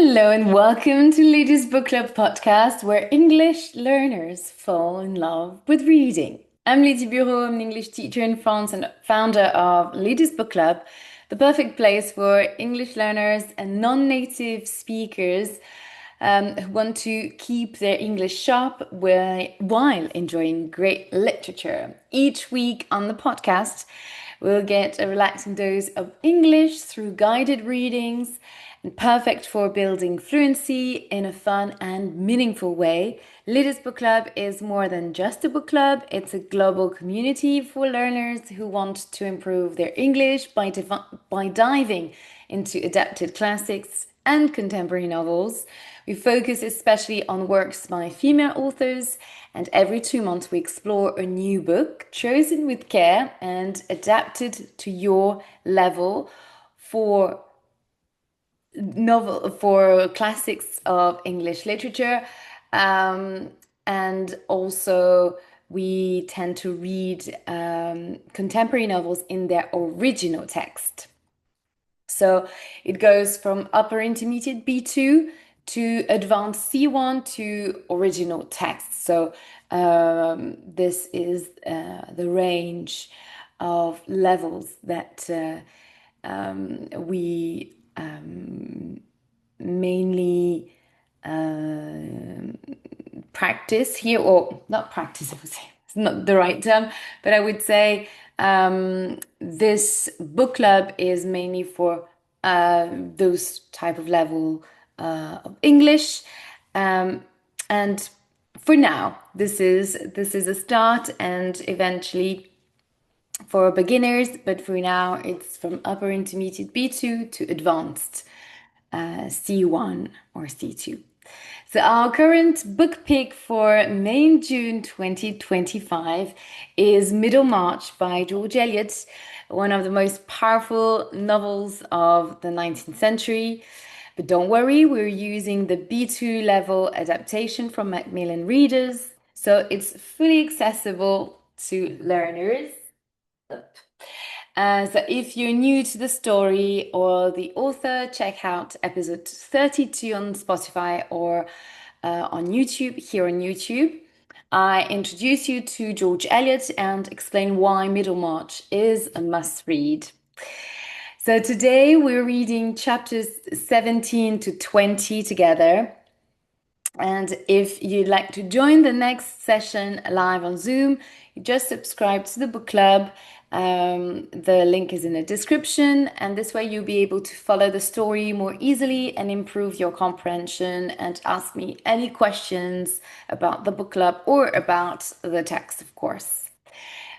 Hello and welcome to Ladies Book Club podcast, where English learners fall in love with reading. I'm Lydie Bureau, I'm an English teacher in France and founder of Ladies Book Club, the perfect place for English learners and non-native speakers who want to keep their English sharp while enjoying great literature. Each week on the podcast, we'll get a relaxing dose of English through guided readings and perfect for building fluency in a fun and meaningful way. Ladies Book Club is more than just a book club, it's a global community for learners who want to improve their English by diving into adapted classics and contemporary novels. We focus especially on works by female authors, and every 2 months we explore a new book chosen with care and adapted to your level for classics of English literature. And also we tend to read contemporary novels in their original text. So it goes from upper intermediate B2 to advanced C1 to original text. So this is the range of levels that we mainly practice here, or not practice, I would say it's not the right term, but I would say this book club is mainly for those type of level of English. And for now, this is a start, and eventually for beginners, but for now it's from upper intermediate B2 to advanced C1 or C2. So our current book pick for May and June 2025 is Middlemarch by George Eliot, one of the most powerful novels of the 19th century. But don't worry, we're using the B2 level adaptation from Macmillan Readers, so it's fully accessible to learners. So if you're new to the story or the author, check out episode 32 on Spotify or on YouTube, here on YouTube. I introduce you to George Eliot and explain why Middlemarch is a must read. So today we're reading chapters 17 to 20 together. And if you'd like to join the next session live on Zoom, you just subscribe to the book club. The link is in the description, and this way you'll be able to follow the story more easily and improve your comprehension and ask me any questions about the book club or about the text, of course.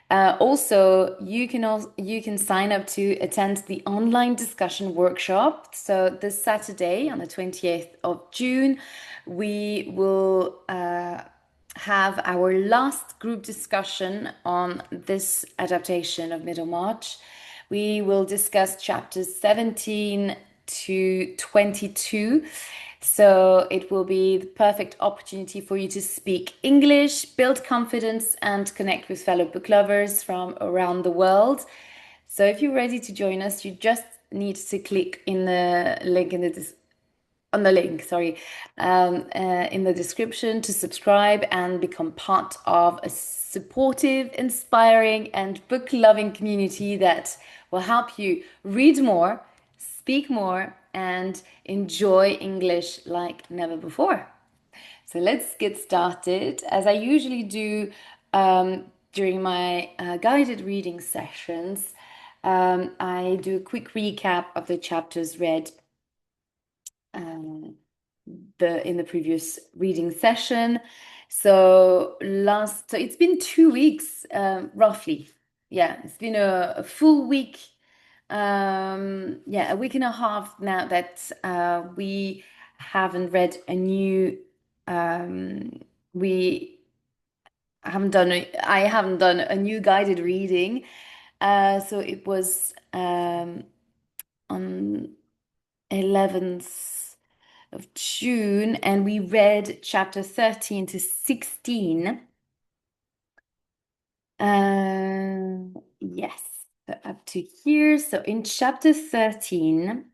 Also, you can sign up to attend the online discussion workshop. So this Saturday, on the 28th of June, we will have our last group discussion on this adaptation of Middlemarch. We will discuss chapters 17 to 22. So it will be the perfect opportunity for you to speak English, build confidence, and connect with fellow book lovers from around the world. So if you're ready to join us, you just need to click in the link in the on the link, sorry, in the description to subscribe and become part of a supportive, inspiring, and book-loving community that will help you read more, speak more, and enjoy English like never before. So let's get started. As I usually do during my guided reading sessions, I do a quick recap of the chapters read in the previous reading session. So it's been 2 weeks, roughly. Yeah, it's been a full week. Yeah, a week and a half now that we haven't read a new. We haven't done. I haven't done a new guided reading. So it was on 11th of June, and we read chapter 13 to 16. Yes, so up to here. So in chapter 13,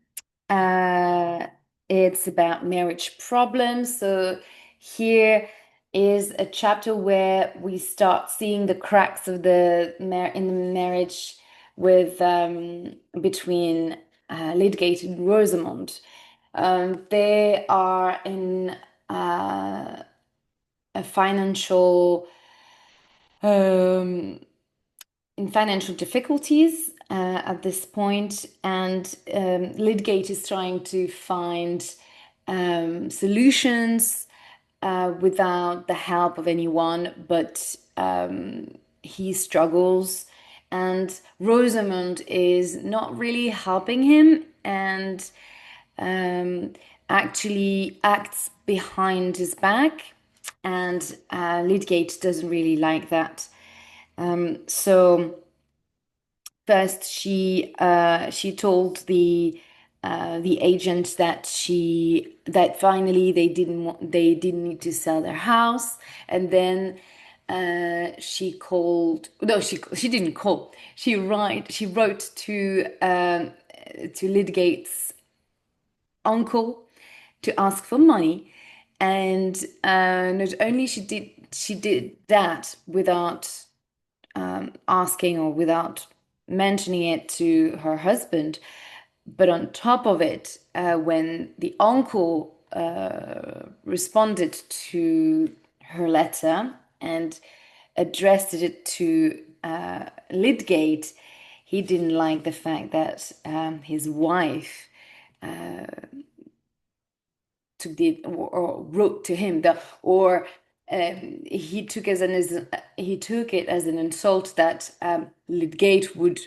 It's about marriage problems. So here is a chapter where we start seeing the cracks of the mar in the marriage with between Lydgate and Rosamond. They are in a um, financial difficulties at this point, and Lydgate is trying to find solutions without the help of anyone, but he struggles, and Rosamond is not really helping him and um, actually acts behind his back, and Lydgate doesn't really like that. So first, she told the agent that finally they didn't need to sell their house, and then she called. No, she didn't call. She wrote to Lydgate's uncle to ask for money, and not only she did that without asking or without mentioning it to her husband. But on top of it, when the uncle responded to her letter and addressed it to Lydgate, he didn't like the fact that his wife took or wrote to him or he took it as an insult that Lydgate would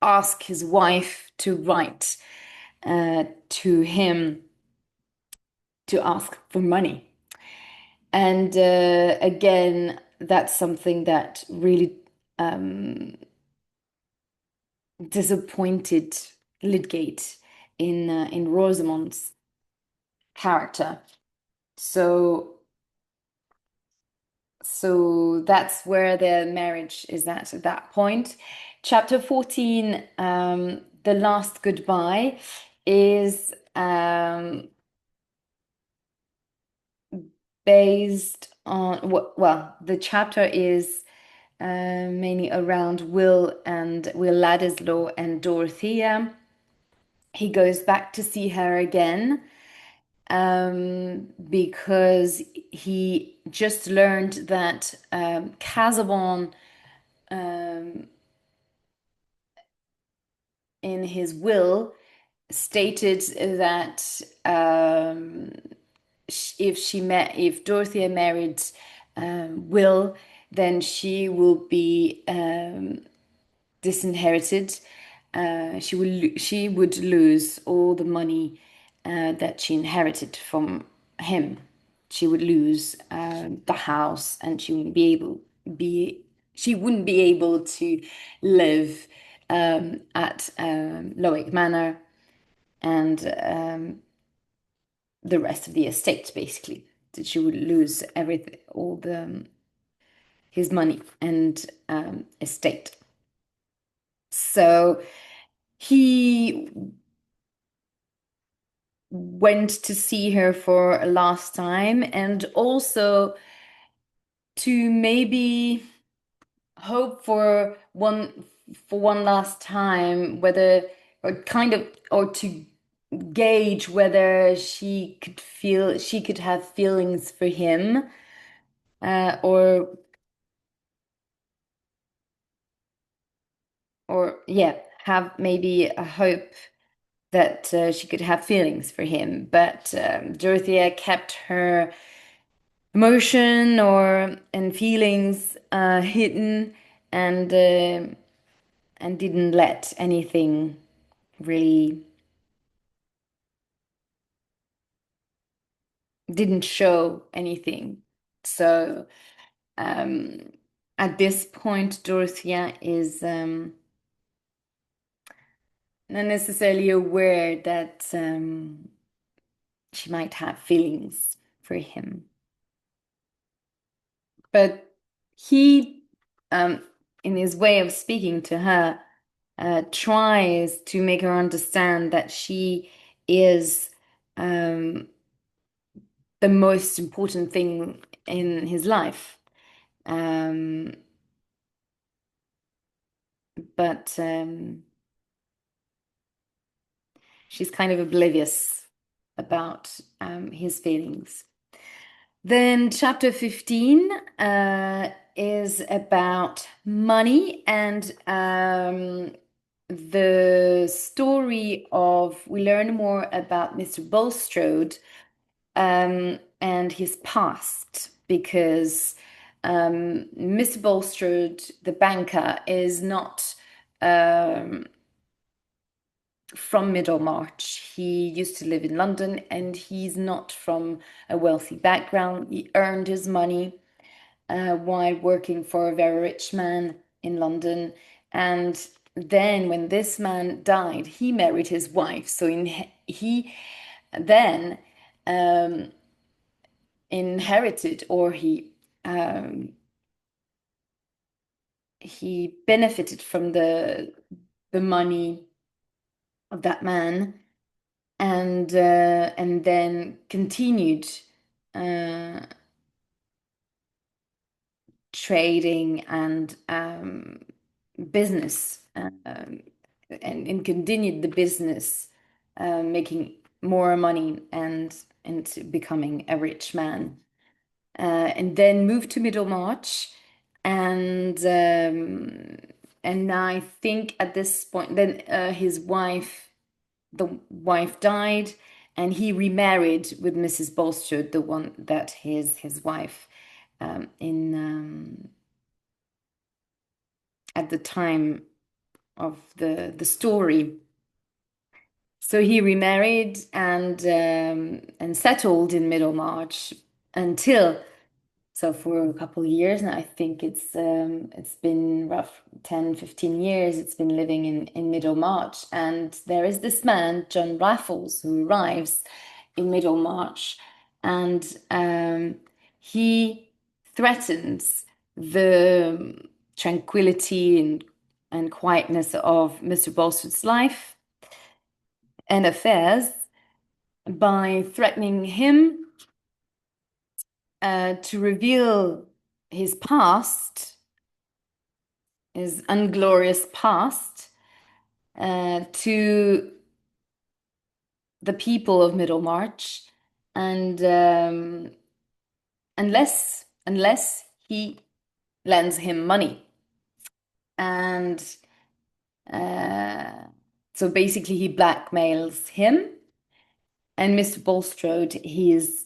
ask his wife to write to him to ask for money. And again, that's something that really disappointed Lydgate in Rosamond's character. So that's where their marriage is at that point. Chapter 14, The Last Goodbye, is based on well, the chapter is mainly around Will Ladislaw and Dorothea. He goes back to see her again because he just learned that Casaubon in his will stated that if Dorothea married Will, then she will be disinherited. She would lose all the money that she inherited from him. She would lose the house, and she wouldn't be able to live at Lowick Manor and the rest of the estate, basically. That she would lose everything, all the his money and estate. So he went to see her for a last time, and also to maybe hope for one last time whether or kind of or to gauge whether she could have feelings for him or yeah, have maybe a hope that she could have feelings for him. But Dorothea kept her emotion or and feelings hidden, and didn't let anything really didn't show anything. So um, at this point, Dorothea is not necessarily aware that she might have feelings for him. But he, um, in his way of speaking to her, tries to make her understand that she is um, the most important thing in his life. Um, but she's kind of oblivious about his feelings. Then chapter 15 is about money and the story of, we learn more about Mr. Bulstrode and his past because Mr. Bulstrode, the banker, is not um, from Middlemarch. He used to live in London and he's not from a wealthy background. He earned his money while working for a very rich man in London. And then when this man died, he married his wife. So he then um, inherited, or um, he benefited from the money of that man, and then continued uh, trading and business, and continued the business, making more money and becoming a rich man. And then moved to Middlemarch, and and I think at this point, then the wife died, and he remarried with Mrs. Bulstrode, the one that his wife in at the time of the story. So he remarried and settled in Middlemarch until, so for a couple of years now. I think it's been rough 10, 15 years it's been living in Middlemarch. And there is this man, John Raffles, who arrives in Middlemarch, and he threatens the tranquility and quietness of Mr. Bolswood's life and affairs by threatening him to reveal his past, his unglorious past, to the people of Middlemarch, and unless he lends him money. And uh, so basically he blackmails him, and Mr. Bulstrode, is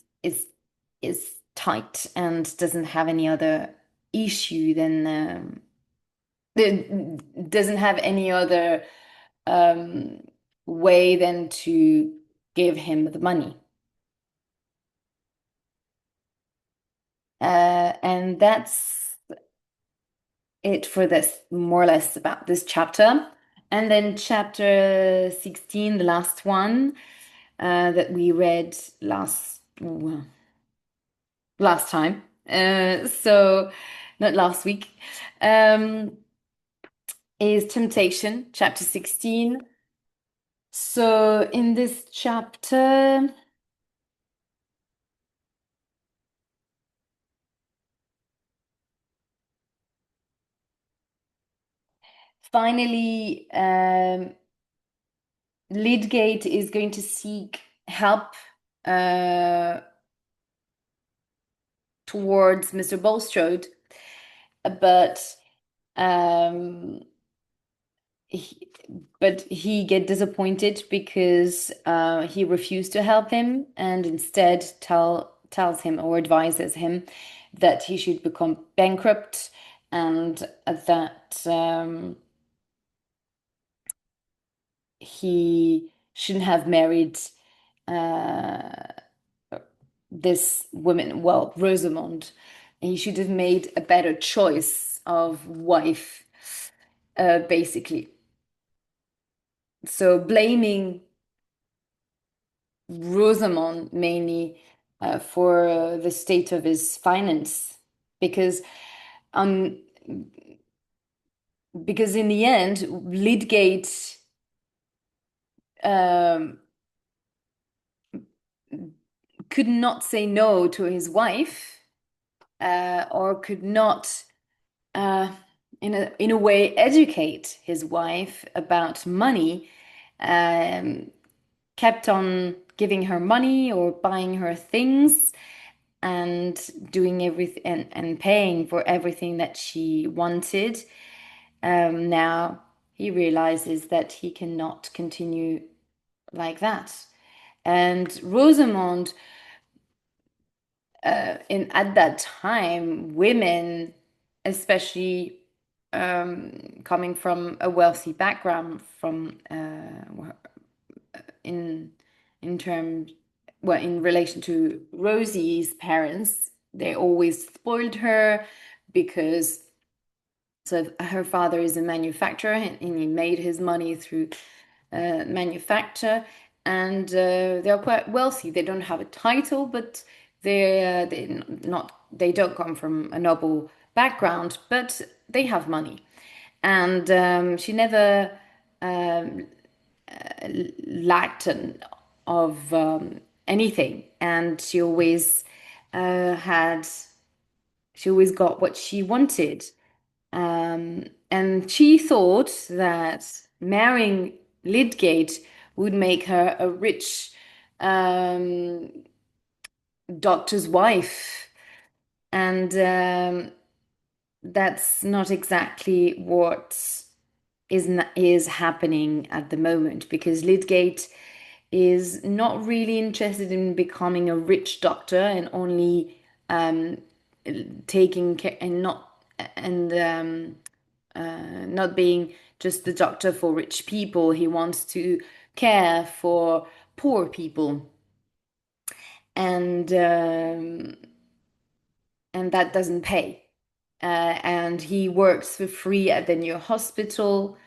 tight and doesn't have any other issue than doesn't have any other um, way than to give him the money. And that's it for this, more or less, about this chapter. And then chapter 16, the last one that we read well, last time. So not last week. Is temptation, chapter 16. So in this chapter, finally, Lydgate is going to seek help uh, towards Mr. Bulstrode, but um, he, he get disappointed because he refused to help him, and instead tells him or advises him that he should become bankrupt, and that he shouldn't have married uh, this woman, well, Rosamond. He should have made a better choice of wife, basically. So blaming Rosamond mainly for the state of his finance, because um because in the end, Lydgate um could not say no to his wife, or could not, uh, in a way, educate his wife about money. Um, Kept on giving her money or buying her things and doing everything and paying for everything that she wanted. Now he realizes that he cannot continue like that. And Rosamond, in at that time, women, especially coming from a wealthy background, from in in terms, well, in relation to Rosie's parents, they always spoiled her because so her father is a manufacturer and he made his money through manufacture, and they are quite wealthy. They don't have a title, but they don't come from a noble background, but they have money. And she never lacked of anything, and had she always got what she wanted. And she thought that marrying Lydgate would make her a rich um, doctor's wife. And that's not exactly what is happening at the moment, because Lydgate is not really interested in becoming a rich doctor and only taking care and not being just the doctor for rich people. He wants to care for poor people, and that doesn't pay. And he works for free at the new hospital,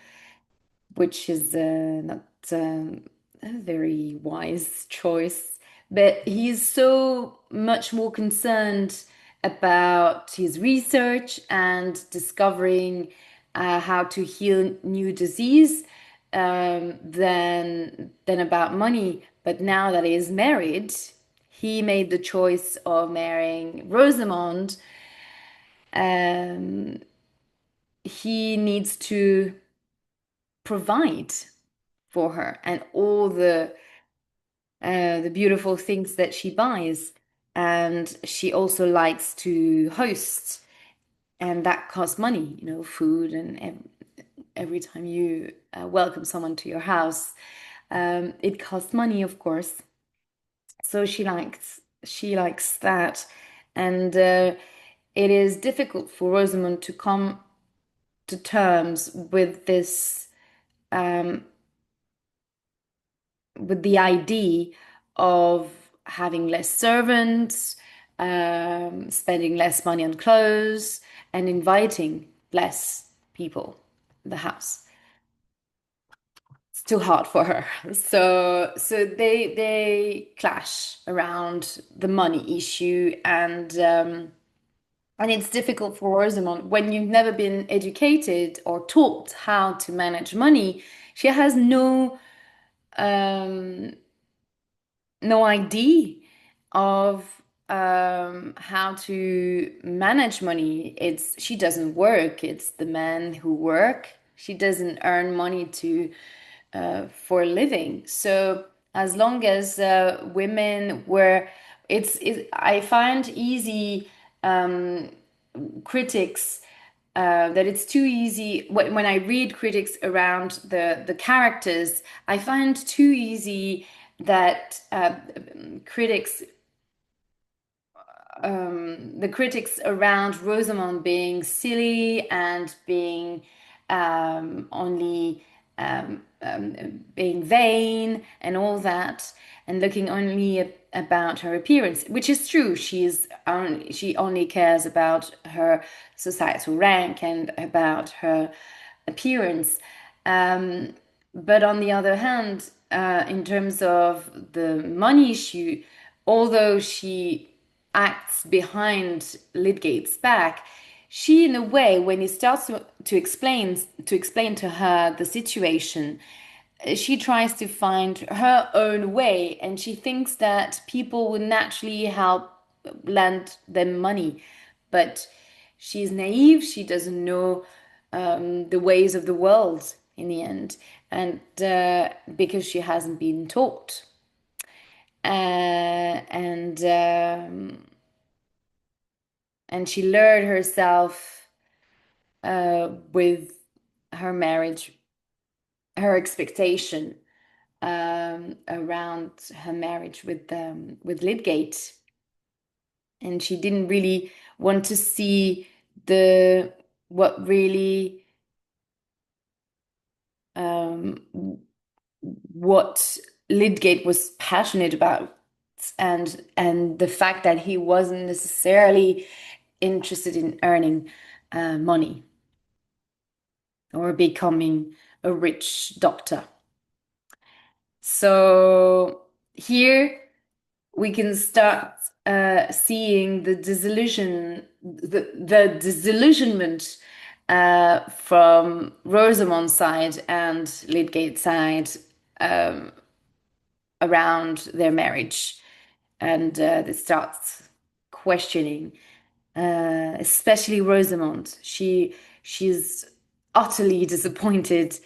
which is not a very wise choice. But he's so much more concerned about his research and discovering how to heal new disease than about money. But now that he is married, he made the choice of marrying Rosamond. Um, he needs to provide for her and all the beautiful things that she buys. And she also likes to host, and that costs money, food and every time you welcome someone to your house, it costs money, of course. So she likes that, and it is difficult for Rosamund to come to terms with the idea of having less servants, spending less money on clothes, and inviting less people in the house. It's too hard for her. So they clash around the money issue, and it's difficult for Rosamond when you've never been educated or taught how to manage money. She has um, no idea of how to manage money. She doesn't work. It's the men who work. She doesn't earn money to for a living. So as long as women were, I find easy critics that it's too easy when I read critics around the characters. I find too easy that critics the critics around Rosamond being silly and being only being vain and all that, and looking only about her appearance, which is true. She only cares about her societal rank and about her appearance. Um, but on the other hand, in terms of the money issue, although she acts behind Lydgate's back, she, in a way, when he starts to explain to her the situation, she tries to find her own way, and she thinks that people would naturally help lend them money. But she's naive, she doesn't know the ways of the world in the end, and because she hasn't been taught. And and she lured herself with her marriage, her expectation around her marriage with Lydgate, and she didn't really want to see the what really um, what Lydgate was passionate about, and the fact that he wasn't necessarily interested in earning money or becoming a rich doctor. So here we can start seeing the disillusionment from Rosamond's side and Lydgate's side um, around their marriage, and it starts questioning, especially Rosamond. She's utterly disappointed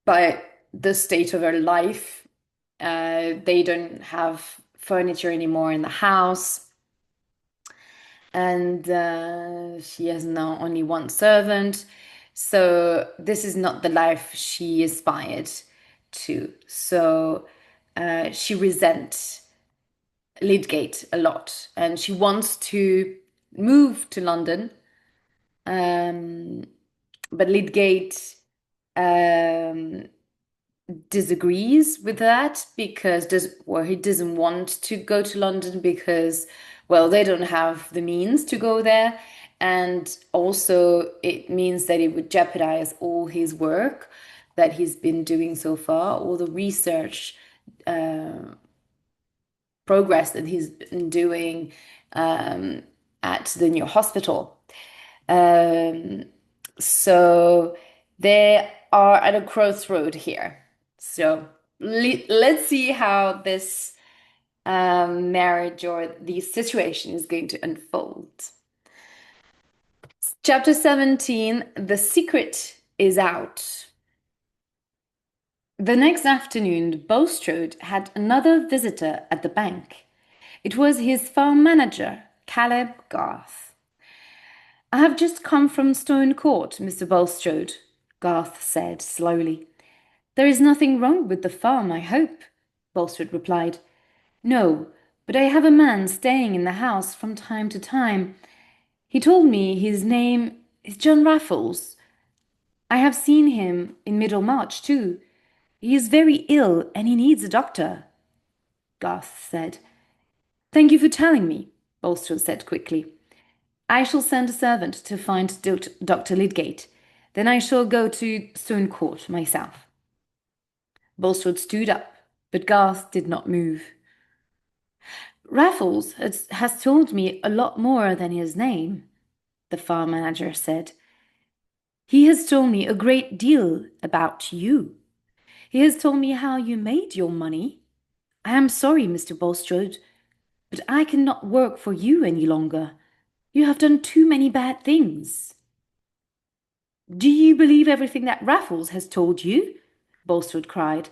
by the state of her life. They don't have furniture anymore in the house, and she has now only one servant. So this is not the life she aspired to. So she resents Lydgate a lot, and she wants to move to London. Um, but Lydgate um, disagrees with that because he doesn't want to go to London because, well, they don't have the means to go there, and also it means that it would jeopardize all his work that he's been doing so far, all the research progress that he's been doing um, at the new hospital. Um, so they are at a crossroad here. So let's see how this marriage or the situation is going to unfold. Chapter 17, The Secret is Out. The next afternoon, Bulstrode had another visitor at the bank. It was his farm manager, Caleb Garth. I have just come from Stone Court, Mr. Bulstrode, Garth said slowly. There is nothing wrong with the farm, I hope, Bulstrode replied. No, but I have a man staying in the house from time to time. He told me his name is John Raffles. I have seen him in Middlemarch, too. He is very ill and he needs a doctor, Garth said. Thank you for telling me, Bulstrode said quickly. I shall send a servant to find Dr. Lydgate. Then I shall go to Stone Court myself. Bulstrode stood up, but Garth did not move. Raffles has told me a lot more than his name, the farm manager said. He has told me a great deal about you. He has told me how you made your money. I am sorry, Mr. Bulstrode, but I cannot work for you any longer. You have done too many bad things. Do you believe everything that Raffles has told you? Bulstrode cried.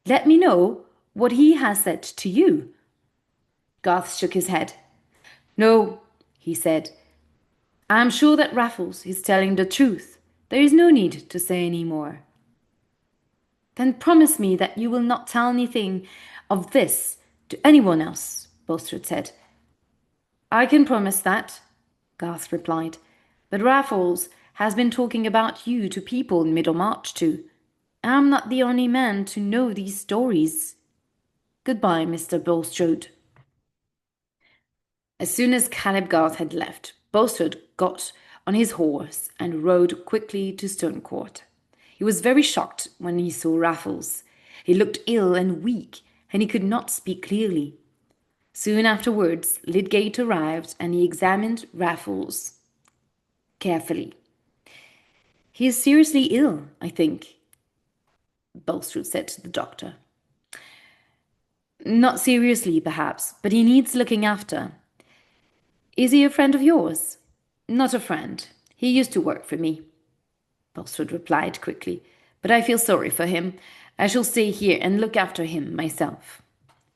Let me know what he has said to you. Garth shook his head. No, he said. I am sure that Raffles is telling the truth. There is no need to say any more. Then promise me that you will not tell anything of this to anyone else, Bulstrode said. I can promise that, Garth replied. But Raffles has been talking about you to people in Middlemarch too. I'm not the only man to know these stories. Goodbye, Mr. Bulstrode. As soon as Caleb Garth had left, Bulstrode got on his horse and rode quickly to Stonecourt. He was very shocked when he saw Raffles. He looked ill and weak, and he could not speak clearly. Soon afterwards, Lydgate arrived, and he examined Raffles carefully. He is seriously ill, I think. Bulstrode said to the doctor. Not seriously, perhaps, but he needs looking after. Is he a friend of yours? Not a friend. He used to work for me, Bulstrode replied quickly. But I feel sorry for him. I shall stay here and look after him myself.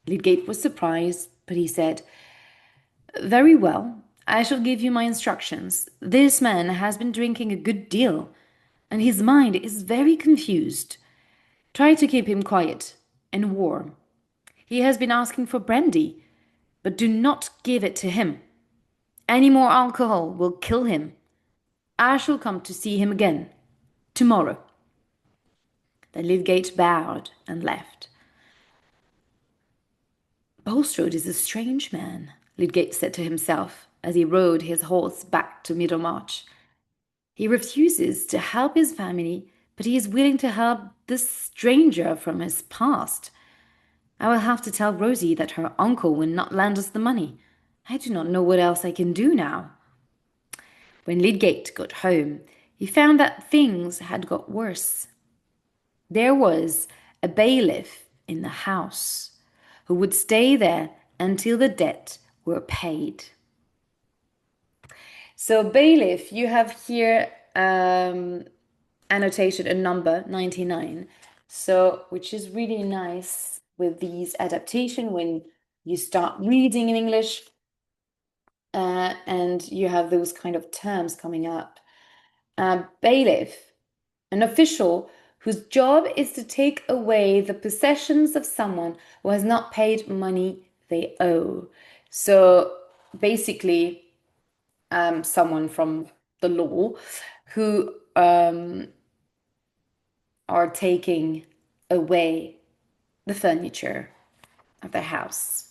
Lydgate was surprised, but he said, Very well. I shall give you my instructions. This man has been drinking a good deal, and his mind is very confused. Try to keep him quiet and warm. He has been asking for brandy, but do not give it to him. Any more alcohol will kill him. I shall come to see him again tomorrow. Then Lydgate bowed and left. Bulstrode is a strange man, Lydgate said to himself as he rode his horse back to Middlemarch. He refuses to help his family, but he is willing to help this stranger from his past. I will have to tell Rosie that her uncle will not lend us the money. I do not know what else I can do now. When Lydgate got home, he found that things had got worse. There was a bailiff in the house who would stay there until the debt were paid. So bailiff, you have here annotated a number 99, so which is really nice with these adaptation when you start reading in English and you have those kind of terms coming up. Bailiff, an official whose job is to take away the possessions of someone who has not paid money they owe. So basically, someone from the law who are taking away the furniture of their house.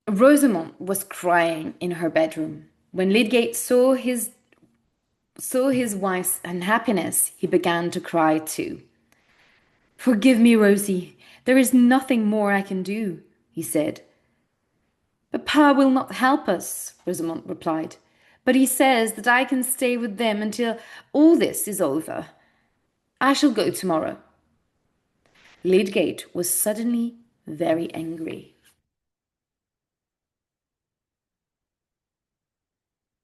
Rosamond was crying in her bedroom. When Lydgate saw his wife's unhappiness, he began to cry too. Forgive me, Rosie. There is nothing more I can do, he said. Papa will not help us, Rosamond replied. But he says that I can stay with them until all this is over. I shall go tomorrow. Lydgate was suddenly very angry.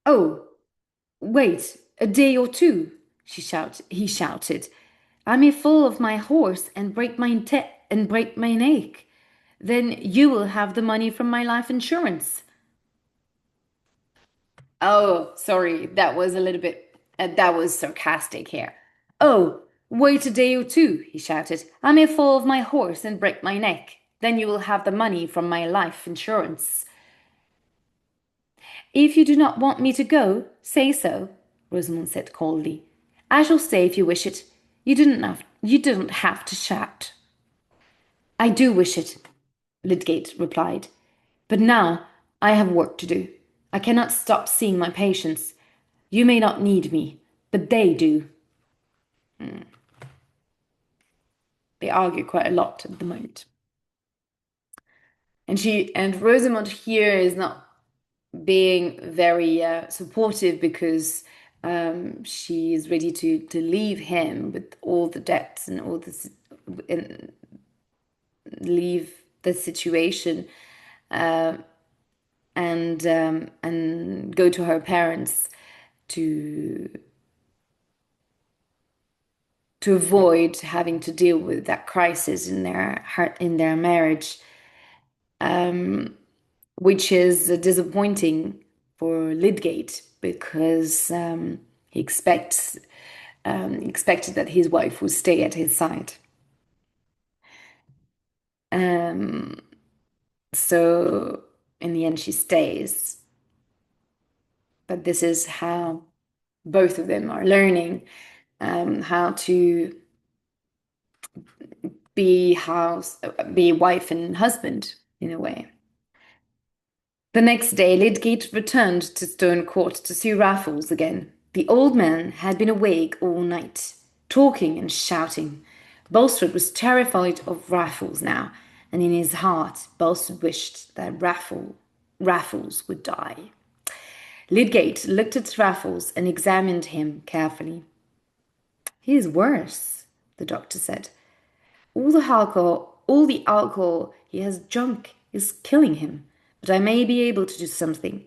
Oh, wait, a day or two, he shouted. I may fall off my horse and break my neck. Then you will have the money from my life insurance. Oh, sorry, that was a little bit, that was sarcastic here. Oh, wait a day or two, he shouted. I may fall off my horse and break my neck. Then you will have the money from my life insurance. If you do not want me to go, say so, Rosamond said coldly. I shall stay if you wish it. You didn't have to shout. I do wish it, Lydgate replied. But now I have work to do. I cannot stop seeing my patients. You may not need me, but they do. They argue quite a lot at the moment. And Rosamond here is not being very supportive because she is ready to leave him with all the debts and all this and leave the situation and go to her parents to avoid having to deal with that crisis in their marriage, which is disappointing for Lydgate because he expected that his wife would stay at his side. So in the end, she stays. But this is how both of them are learning how to be wife and husband in a way. The next day, Lydgate returned to Stone Court to see Raffles again. The old man had been awake all night, talking and shouting. Bulstrode was terrified of Raffles now, and in his heart, Bulstrode wished that Raffles would die. Lydgate looked at Raffles and examined him carefully. He is worse, the doctor said. All the alcohol he has drunk is killing him, but I may be able to do something.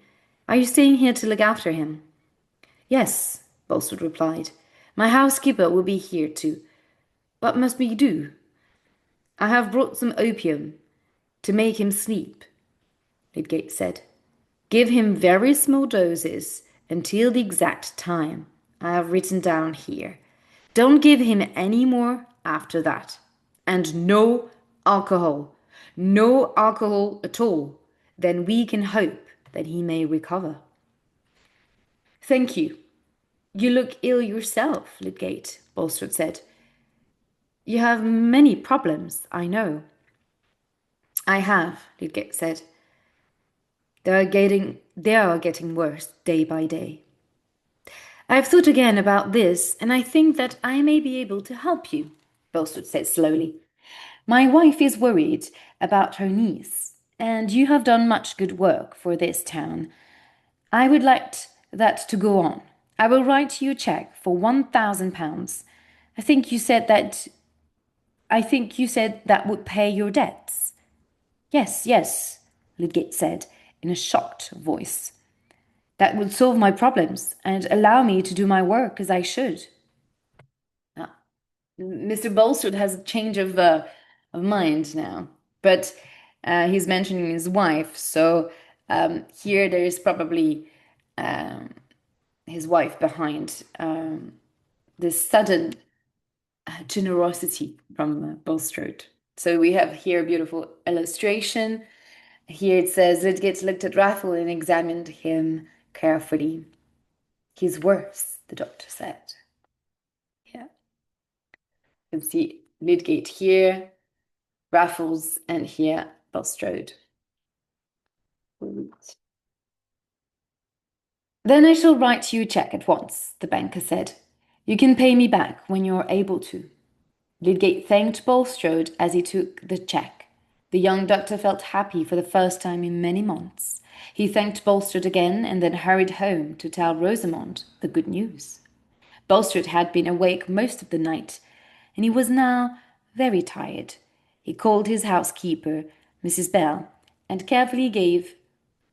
Are you staying here to look after him? Yes, Bulstrode replied. My housekeeper will be here too. What must we do? I have brought some opium to make him sleep, Lydgate said. Give him very small doses until the exact time I have written down here. Don't give him any more after that. And no alcohol. No alcohol at all. Then we can hope that he may recover. Thank you. You look ill yourself, Lydgate, Bulstrode said. You have many problems, I know. I have, Lydgate said. They are getting worse day by day. I've thought again about this, and I think that I may be able to help you, Bulstrode said slowly. My wife is worried about her niece, and you have done much good work for this town. I would like that to go on. I will write you a cheque for £1,000. I think you said that would pay your debts. Yes, yes, Lydgate said in a shocked voice. That would solve my problems and allow me to do my work as I should. Mr. Bulstrode has a change of mind now, but he's mentioning his wife. So here there is probably his wife behind this sudden generosity from Bulstrode. So we have here a beautiful illustration. Here it says, Lydgate looked at Raffle and examined him carefully. He's worse, the doctor said. Yeah. You can see Lydgate here, Raffles, and here Bulstrode. Then I shall write you a cheque at once, the banker said. You can pay me back when you're able to. Lydgate thanked Bulstrode as he took the cheque. The young doctor felt happy for the first time in many months. He thanked Bulstrode again and then hurried home to tell Rosamond the good news. Bulstrode had been awake most of the night, and he was now very tired. He called his housekeeper, Mrs. Bell, and carefully gave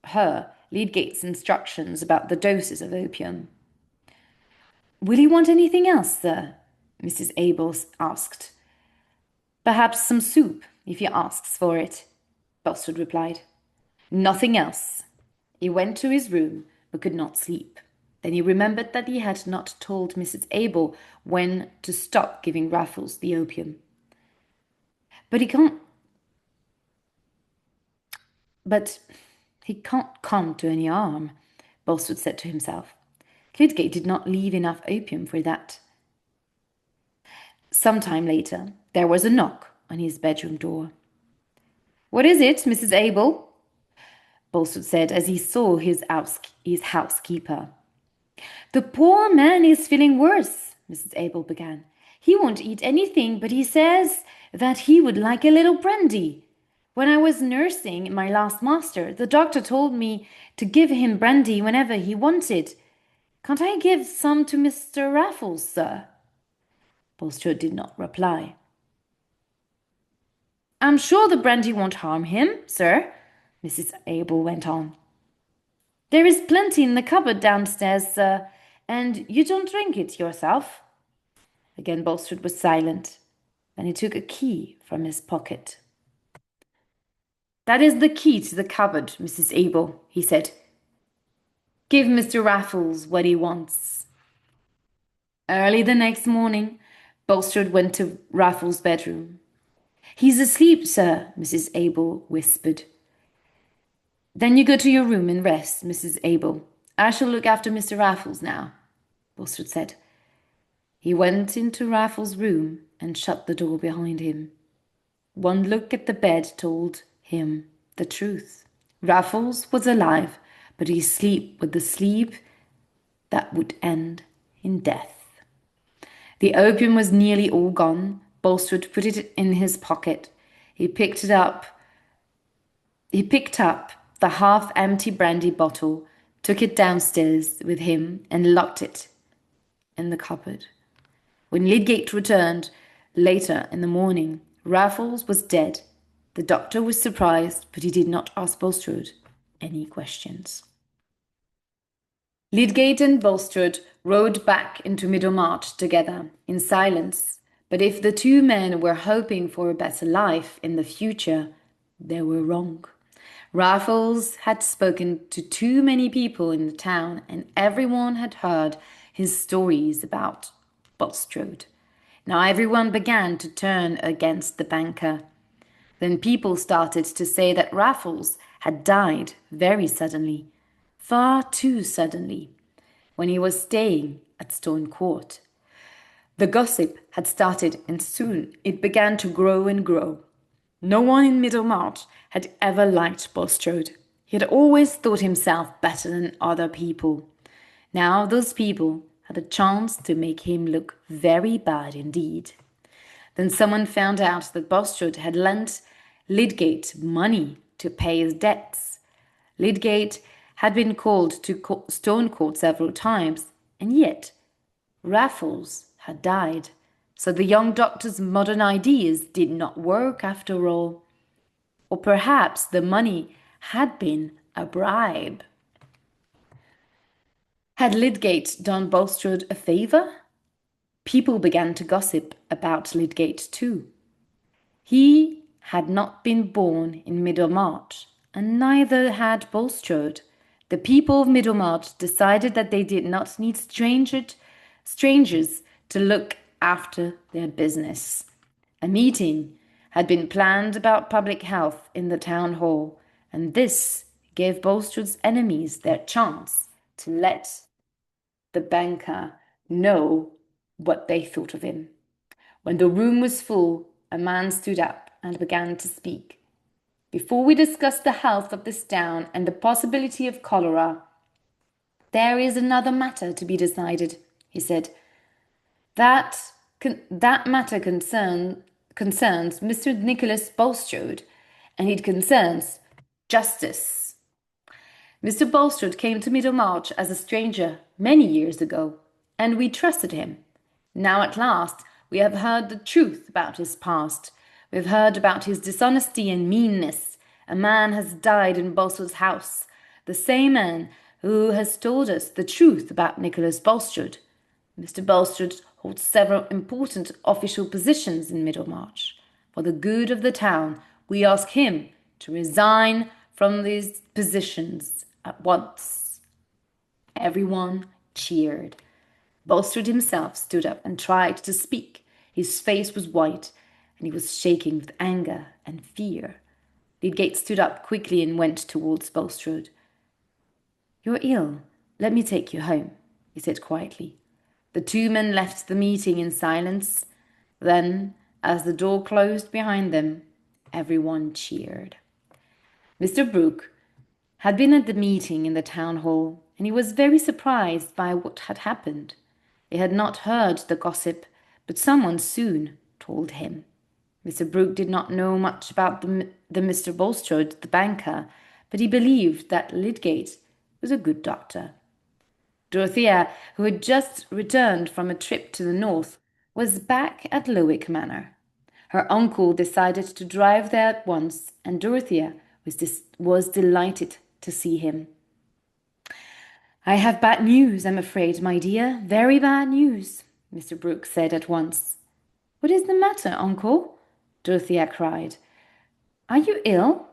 her Lydgate's instructions about the doses of opium. Will you want anything else, sir? Mrs. Abel asked. Perhaps some soup, if he asks for it, Bulstrode replied. Nothing else. He went to his room, but could not sleep. Then he remembered that he had not told Mrs. Abel when to stop giving Raffles the opium. But he can't come to any harm, Bulstrode said to himself. Lydgate did not leave enough opium for that. Some time later, there was a knock on his bedroom door. What is it, Mrs. Abel? Bulstrode said as he saw his housekeeper. The poor man is feeling worse, Mrs. Abel began. He won't eat anything, but he says that he would like a little brandy. When I was nursing my last master, the doctor told me to give him brandy whenever he wanted. Can't I give some to Mr. Raffles, sir? Bulstrode did not reply. I'm sure the brandy won't harm him, sir, Mrs. Abel went on. There is plenty in the cupboard downstairs, sir, and you don't drink it yourself. Again Bulstrode was silent. Then he took a key from his pocket. That is the key to the cupboard, Mrs. Abel, he said. Give Mr. Raffles what he wants. Early the next morning, Bulstrode went to Raffles' bedroom. He's asleep, sir, Mrs. Abel whispered. Then you go to your room and rest, Mrs. Abel. I shall look after Mr. Raffles now, Bulstrode said. He went into Raffles' room and shut the door behind him. One look at the bed told him the truth. Raffles was alive, but he slept with the sleep that would end in death. The opium was nearly all gone. Bulstrode put it in his pocket. He picked up the half-empty brandy bottle, took it downstairs with him, and locked it in the cupboard. When Lydgate returned later in the morning, Raffles was dead. The doctor was surprised, but he did not ask Bulstrode any questions. Lydgate and Bulstrode rode back into Middlemarch together, in silence. But if the two men were hoping for a better life in the future, they were wrong. Raffles had spoken to too many people in the town, and everyone had heard his stories about Bulstrode. Now everyone began to turn against the banker. Then people started to say that Raffles had died very suddenly, far too suddenly, when he was staying at Stone Court. The gossip had started, and soon it began to grow and grow. No one in Middlemarch had ever liked Bulstrode. He had always thought himself better than other people. Now those people had a chance to make him look very bad indeed. Then someone found out that Bulstrode had lent Lydgate money to pay his debts. Lydgate had been called to Stone Court several times, and yet Raffles had died. So the young doctor's modern ideas did not work after all. Or perhaps the money had been a bribe. Had Lydgate done Bulstrode a favour? People began to gossip about Lydgate too. He had not been born in Middlemarch, and neither had Bulstrode. The people of Middlemarch decided that they did not need strangers to look after their business. A meeting had been planned about public health in the town hall, and this gave Bulstrode's enemies their chance to let the banker know what they thought of him. When the room was full, a man stood up and began to speak. Before we discuss the health of this town and the possibility of cholera, there is another matter to be decided, he said. That matter concerns Mr. Nicholas Bulstrode, and it concerns justice. Mr. Bulstrode came to Middlemarch as a stranger many years ago, and we trusted him. Now at last we have heard the truth about his past. We have heard about his dishonesty and meanness. A man has died in Bulstrode's house, the same man who has told us the truth about Nicholas Bulstrode. Mr. Bulstrode holds several important official positions in Middlemarch. For the good of the town, we ask him to resign from these positions at once. Everyone cheered. Bulstrode himself stood up and tried to speak. His face was white, and he was shaking with anger and fear. Lydgate stood up quickly and went towards Bulstrode. "You're ill. Let me take you home," he said quietly. The two men left the meeting in silence. Then, as the door closed behind them, everyone cheered. Mr. Brooke had been at the meeting in the town hall, and he was very surprised by what had happened. He had not heard the gossip, but someone soon told him. Mr. Brooke did not know much about the Mr. Bulstrode, the banker, but he believed that Lydgate was a good doctor. Dorothea, who had just returned from a trip to the north, was back at Lowick Manor. Her uncle decided to drive there at once, and Dorothea was delighted to see him. "I have bad news, I'm afraid, my dear, very bad news," Mr. Brooke said at once. "What is the matter, uncle?" Dorothea cried. "Are you ill?"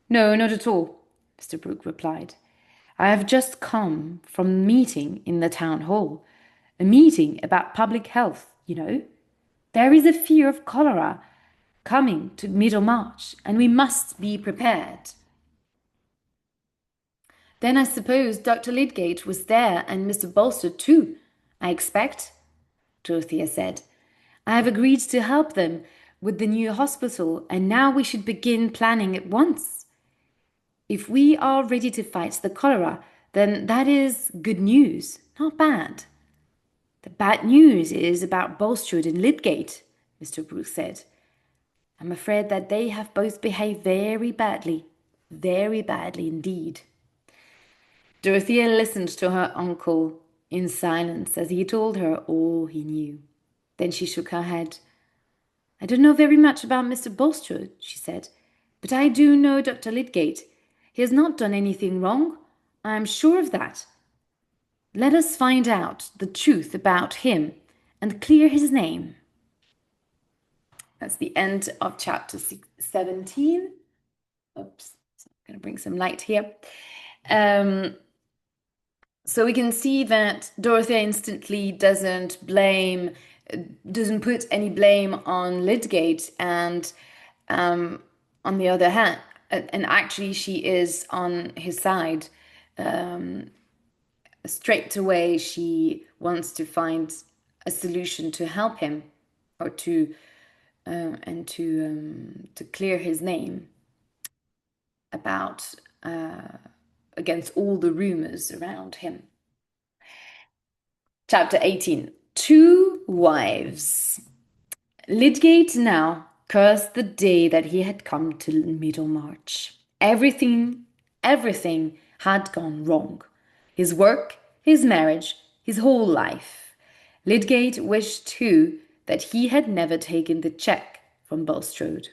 "No, not at all," Mr. Brooke replied. "I have just come from a meeting in the town hall, a meeting about public health, you know. There is a fear of cholera coming to Middlemarch, and we must be prepared." "Then I suppose Dr. Lydgate was there and Mr. Bulstrode too, I expect," Dorothea said. "I have agreed to help them with the new hospital, and now we should begin planning at once. If we are ready to fight the cholera, then that is good news, not bad." "The bad news is about Bulstrode and Lydgate," Mr. Brooke said. "I'm afraid that they have both behaved very badly indeed." Dorothea listened to her uncle in silence as he told her all he knew. Then she shook her head. I don't know very much about Mr. Bulstrode, she said, but I do know Dr. Lydgate. He has not done anything wrong. I am sure of that. Let us find out the truth about him and clear his name. That's the end of chapter 17. Oops, I'm going to bring some light here. So we can see that Dorothea instantly doesn't put any blame on Lydgate, and on the other hand, and actually she is on his side. Straight away, she wants to find a solution to help him, or to clear his name about against all the rumors around him. Chapter 18. Two wives. Lydgate now cursed the day that he had come to Middlemarch. Everything had gone wrong. His work, his marriage, his whole life. Lydgate wished too that he had never taken the cheque from Bulstrode.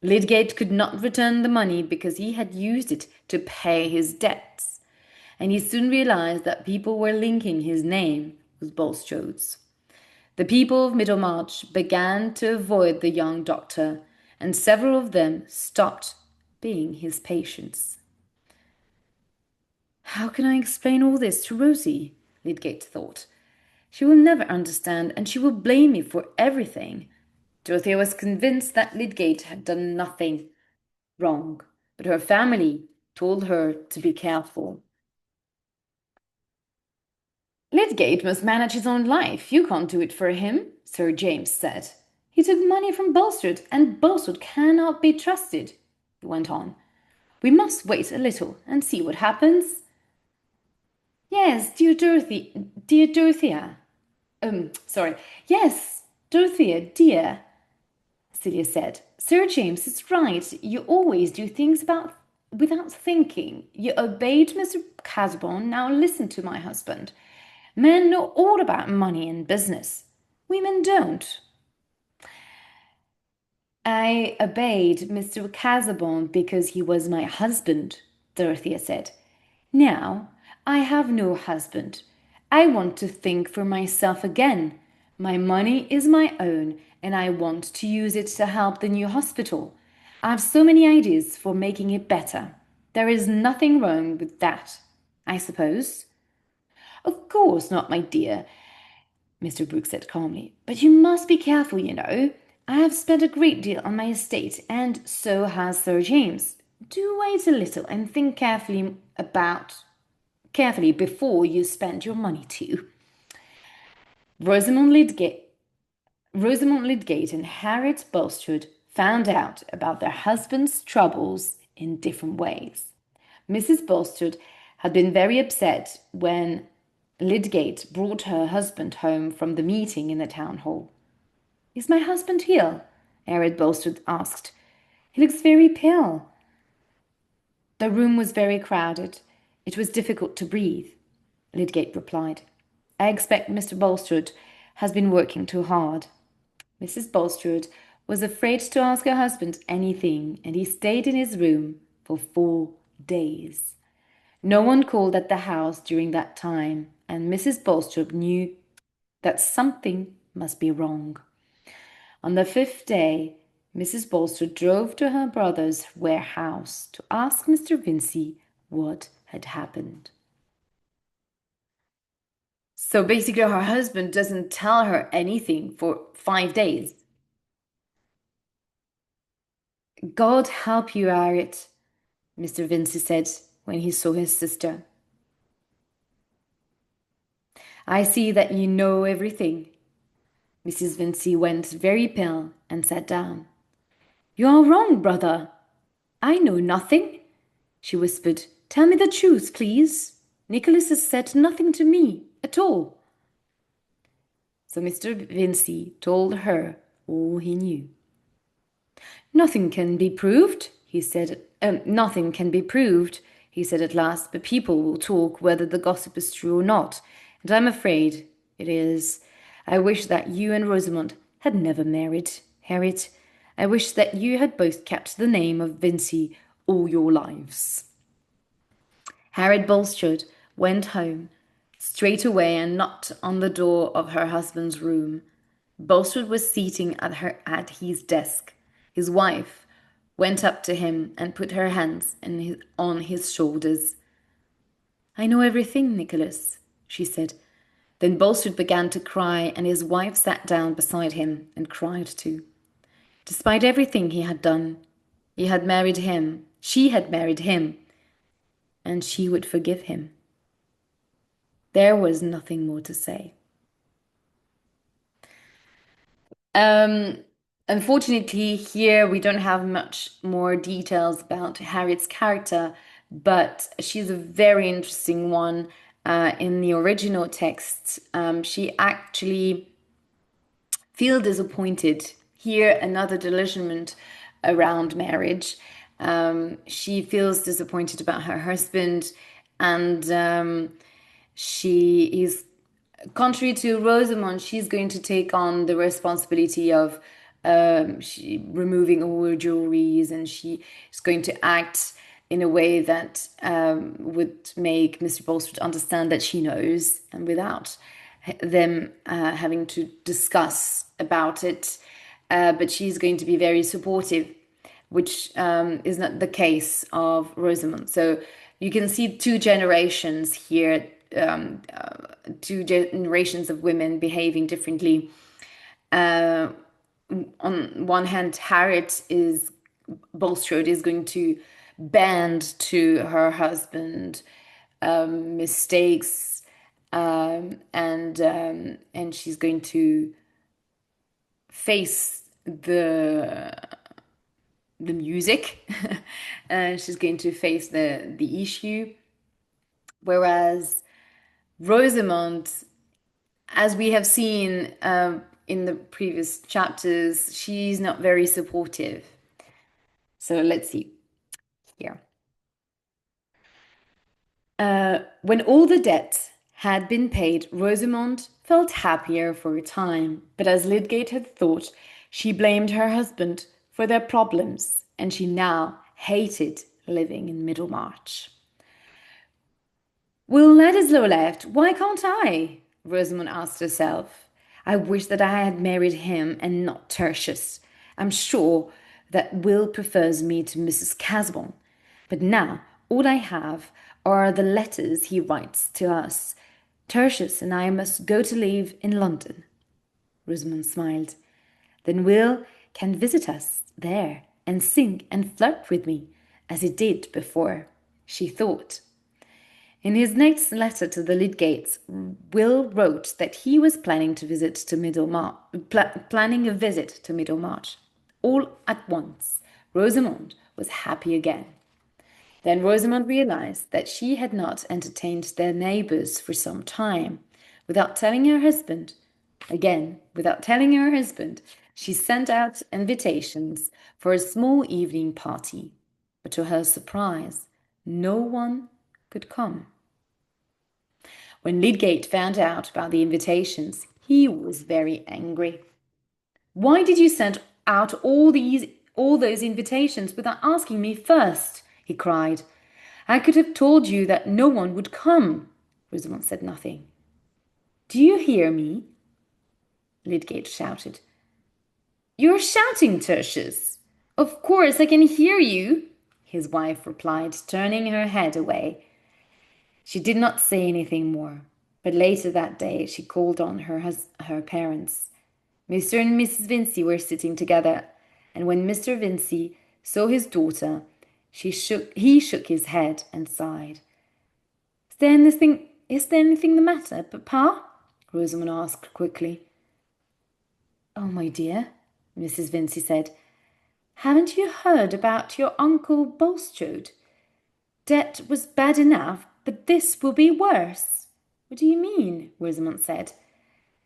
Lydgate could not return the money because he had used it to pay his debts, and he soon realized that people were linking his name with Bulstrode's. The people of Middlemarch began to avoid the young doctor, and several of them stopped being his patients. How can I explain all this to Rosie? Lydgate thought. She will never understand, and she will blame me for everything. Dorothea was convinced that Lydgate had done nothing wrong, but her family told her to be careful. Lydgate must manage his own life. You can't do it for him, Sir James said. He took money from Bulstrode, and Bulstrode cannot be trusted, he went on. We must wait a little and see what happens. Yes, dear Dorothea. Yes, Dorothea, dear, Celia said. Sir James is right. You always do things without thinking. You obeyed Mr. Casaubon. Now listen to my husband. Men know all about money and business. Women don't. I obeyed Mr. Casaubon because he was my husband, Dorothea said. Now I have no husband. I want to think for myself again. My money is my own, and I want to use it to help the new hospital. I have so many ideas for making it better. There is nothing wrong with that, I suppose. Of course not, my dear, Mr. Brooke said calmly. But you must be careful, you know. I have spent a great deal on my estate, and so has Sir James. Do wait a little and think carefully before you spend your money too. Rosamond Lydgate and Harriet Bulstrode found out about their husbands' troubles in different ways. Mrs. Bulstrode had been very upset when Lydgate brought her husband home from the meeting in the town hall. Is my husband here? Harriet Bulstrode asked. He looks very pale. The room was very crowded. It was difficult to breathe, Lydgate replied. I expect Mr. Bulstrode has been working too hard. Mrs. Bulstrode was afraid to ask her husband anything, and he stayed in his room for 4 days. No one called at the house during that time, and Mrs. Bulstrode knew that something must be wrong. On the 5th day, Mrs. Bulstrode drove to her brother's warehouse to ask Mr. Vincey what had happened. So basically, her husband doesn't tell her anything for 5 days. God help you, Harriet, Mr. Vincey said when he saw his sister. I see that you know everything. Mrs. Vincey went very pale and sat down. You are wrong, brother. I know nothing, she whispered. Tell me the truth, please. Nicholas has said nothing to me at all. So Mr. Vincey told her all he knew. Nothing can be proved, he said. Nothing can be proved, he said at last, but people will talk whether the gossip is true or not, And I'm afraid it is. I wish that you and Rosamond had never married, Harriet. I wish that you had both kept the name of Vincy all your lives. Harriet Bulstrode went home straight away and knocked on the door of her husband's room. Bulstrode was sitting at his desk. His wife went up to him and put her hands on his shoulders. I know everything, Nicholas, she said. Then Bulstrode began to cry, and his wife sat down beside him and cried too. Despite everything he had done, he had married him. She had married him, and she would forgive him. There was nothing more to say. Um, Unfortunately, here we don't have much more details about Harriet's character, but she's a very interesting one. In the original text, she actually feels disappointed. Here, another disillusionment around marriage. She feels disappointed about her husband, and she is contrary to Rosamond, she's going to take on the responsibility of removing all her jewelries, and she is going to act in a way that would make Mr. Bulstrode understand that she knows, and without them having to discuss about it. But she's going to be very supportive, which is not the case of Rosamond. So you can see two generations here, two generations of women behaving differently. On one hand, Bulstrode is going to bend to her husband mistakes, and she's going to face the music. She's going to face the issue, whereas Rosamond, as we have seen in the previous chapters, she's not very supportive. So let's see here. When all the debt had been paid, Rosamond felt happier for a time, but as Lydgate had thought, she blamed her husband for their problems, and she now hated living in Middlemarch. Will Ladislow left? Why can't I? Rosamond asked herself. I wish that I had married him and not Tertius. I'm sure that Will prefers me to Mrs. Casborn. But now all I have are the letters he writes to us. Tertius and I must go to live in London. Rosamond smiled. Then Will can visit us there and sing and flirt with me, as he did before, she thought. In his next letter to the Lydgates, Will wrote that he was planning a visit to Middlemarch. All at once, Rosamond was happy again. Then Rosamond realized that she had not entertained their neighbors for some time. Without telling her husband, she sent out invitations for a small evening party. But to her surprise, no one could come. When Lydgate found out about the invitations, he was very angry. Why did you send out all those invitations without asking me first? He cried. I could have told you that no one would come. Rosamond said nothing. Do you hear me? Lydgate shouted. You're shouting, Tertius. Of course I can hear you, his wife replied, turning her head away. She did not say anything more, but later that day she called on her parents. Mr. and Mrs. Vincy were sitting together, and when Mr. Vincy saw his daughter, he shook his head and sighed. Is there anything the matter, Papa? Rosamond asked quickly. Oh, my dear, Mrs. Vincy said, haven't you heard about your Uncle Bulstrode? Debt was bad enough, but this will be worse. What do you mean? Rosamond said.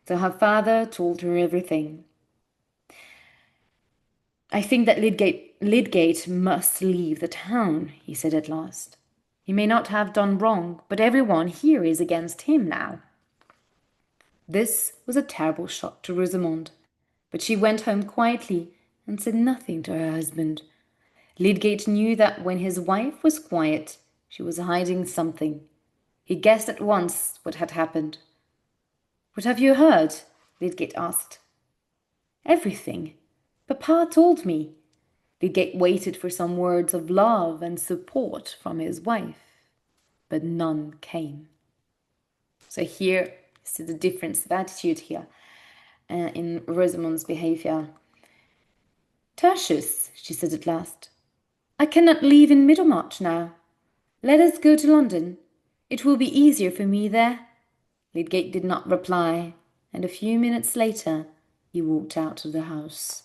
So her father told her everything. I think that Lydgate must leave the town, he said at last. He may not have done wrong, but everyone here is against him now. This was a terrible shock to Rosamond, but she went home quietly and said nothing to her husband. Lydgate knew that when his wife was quiet, she was hiding something. He guessed at once what had happened. "What have you heard?" Lydgate asked. "Everything. Papa told me." Lydgate waited for some words of love and support from his wife, but none came. So here, you see the difference of attitude here in Rosamond's behavior. "Tertius," she said at last, "I cannot leave in Middlemarch now. Let us go to London. It will be easier for me there." Lydgate did not reply, and a few minutes later he walked out of the house.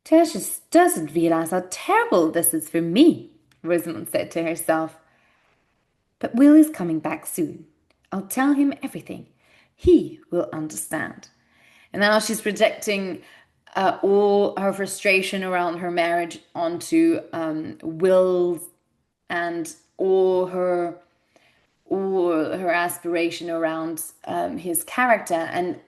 "Tertius doesn't realize how terrible this is for me," Rosamond said to herself. "But Will is coming back soon. I'll tell him everything. He will understand." And now she's projecting all her frustration around her marriage onto Will and all her aspiration around his character, and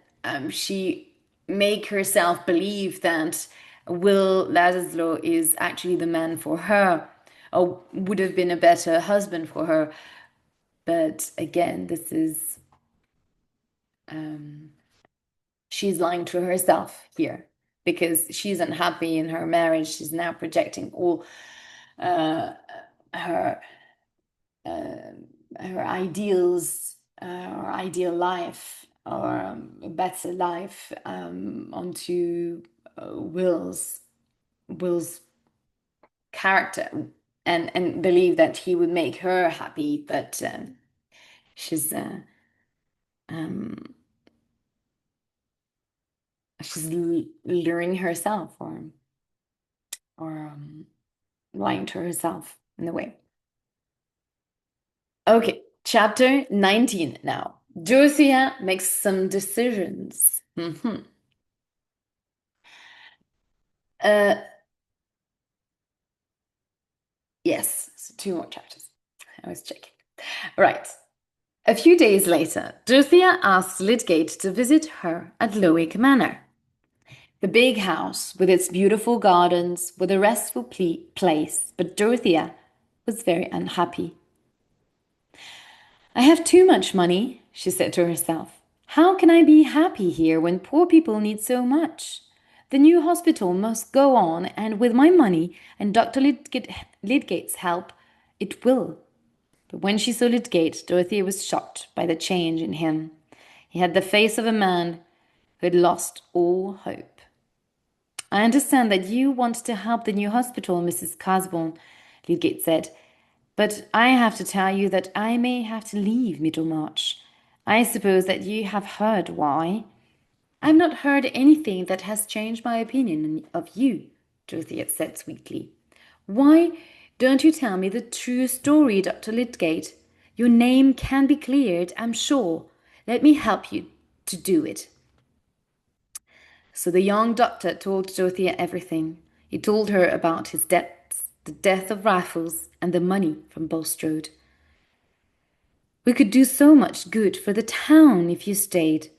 she make herself believe that Will Ladislow is actually the man for her, or would have been a better husband for her. But again, this is she's lying to herself here because she's unhappy in her marriage. She's now projecting all her her ideals, or ideal life, or a better life onto Will's character, and believe that he would make her happy, but she's um, she's luring herself, or lying to herself in a way. Okay, chapter 19 now. Dorothea makes some decisions. Uh, yes, so two more chapters. I was checking. Right. A few days later, Dorothea asks Lydgate to visit her at Lowick Manor. The big house with its beautiful gardens was a restful place, but Dorothea was very unhappy. "I have too much money," she said to herself. "How can I be happy here when poor people need so much? The new hospital must go on, and with my money and Dr. Lydgate's help, it will." But when she saw Lydgate, Dorothea was shocked by the change in him. He had the face of a man who had lost all hope. "I understand that you want to help the new hospital, Mrs. Casborn," Lydgate said. "But I have to tell you that I may have to leave Middlemarch. I suppose that you have heard why." "I've not heard anything that has changed my opinion of you," Dorothea said sweetly. "Why don't you tell me the true story, Dr. Lydgate? Your name can be cleared, I'm sure. Let me help you to do it." So the young doctor told Dorothea everything. He told her about his debts, the death of Raffles, and the money from Bulstrode. "We could do so much good for the town if you stayed,"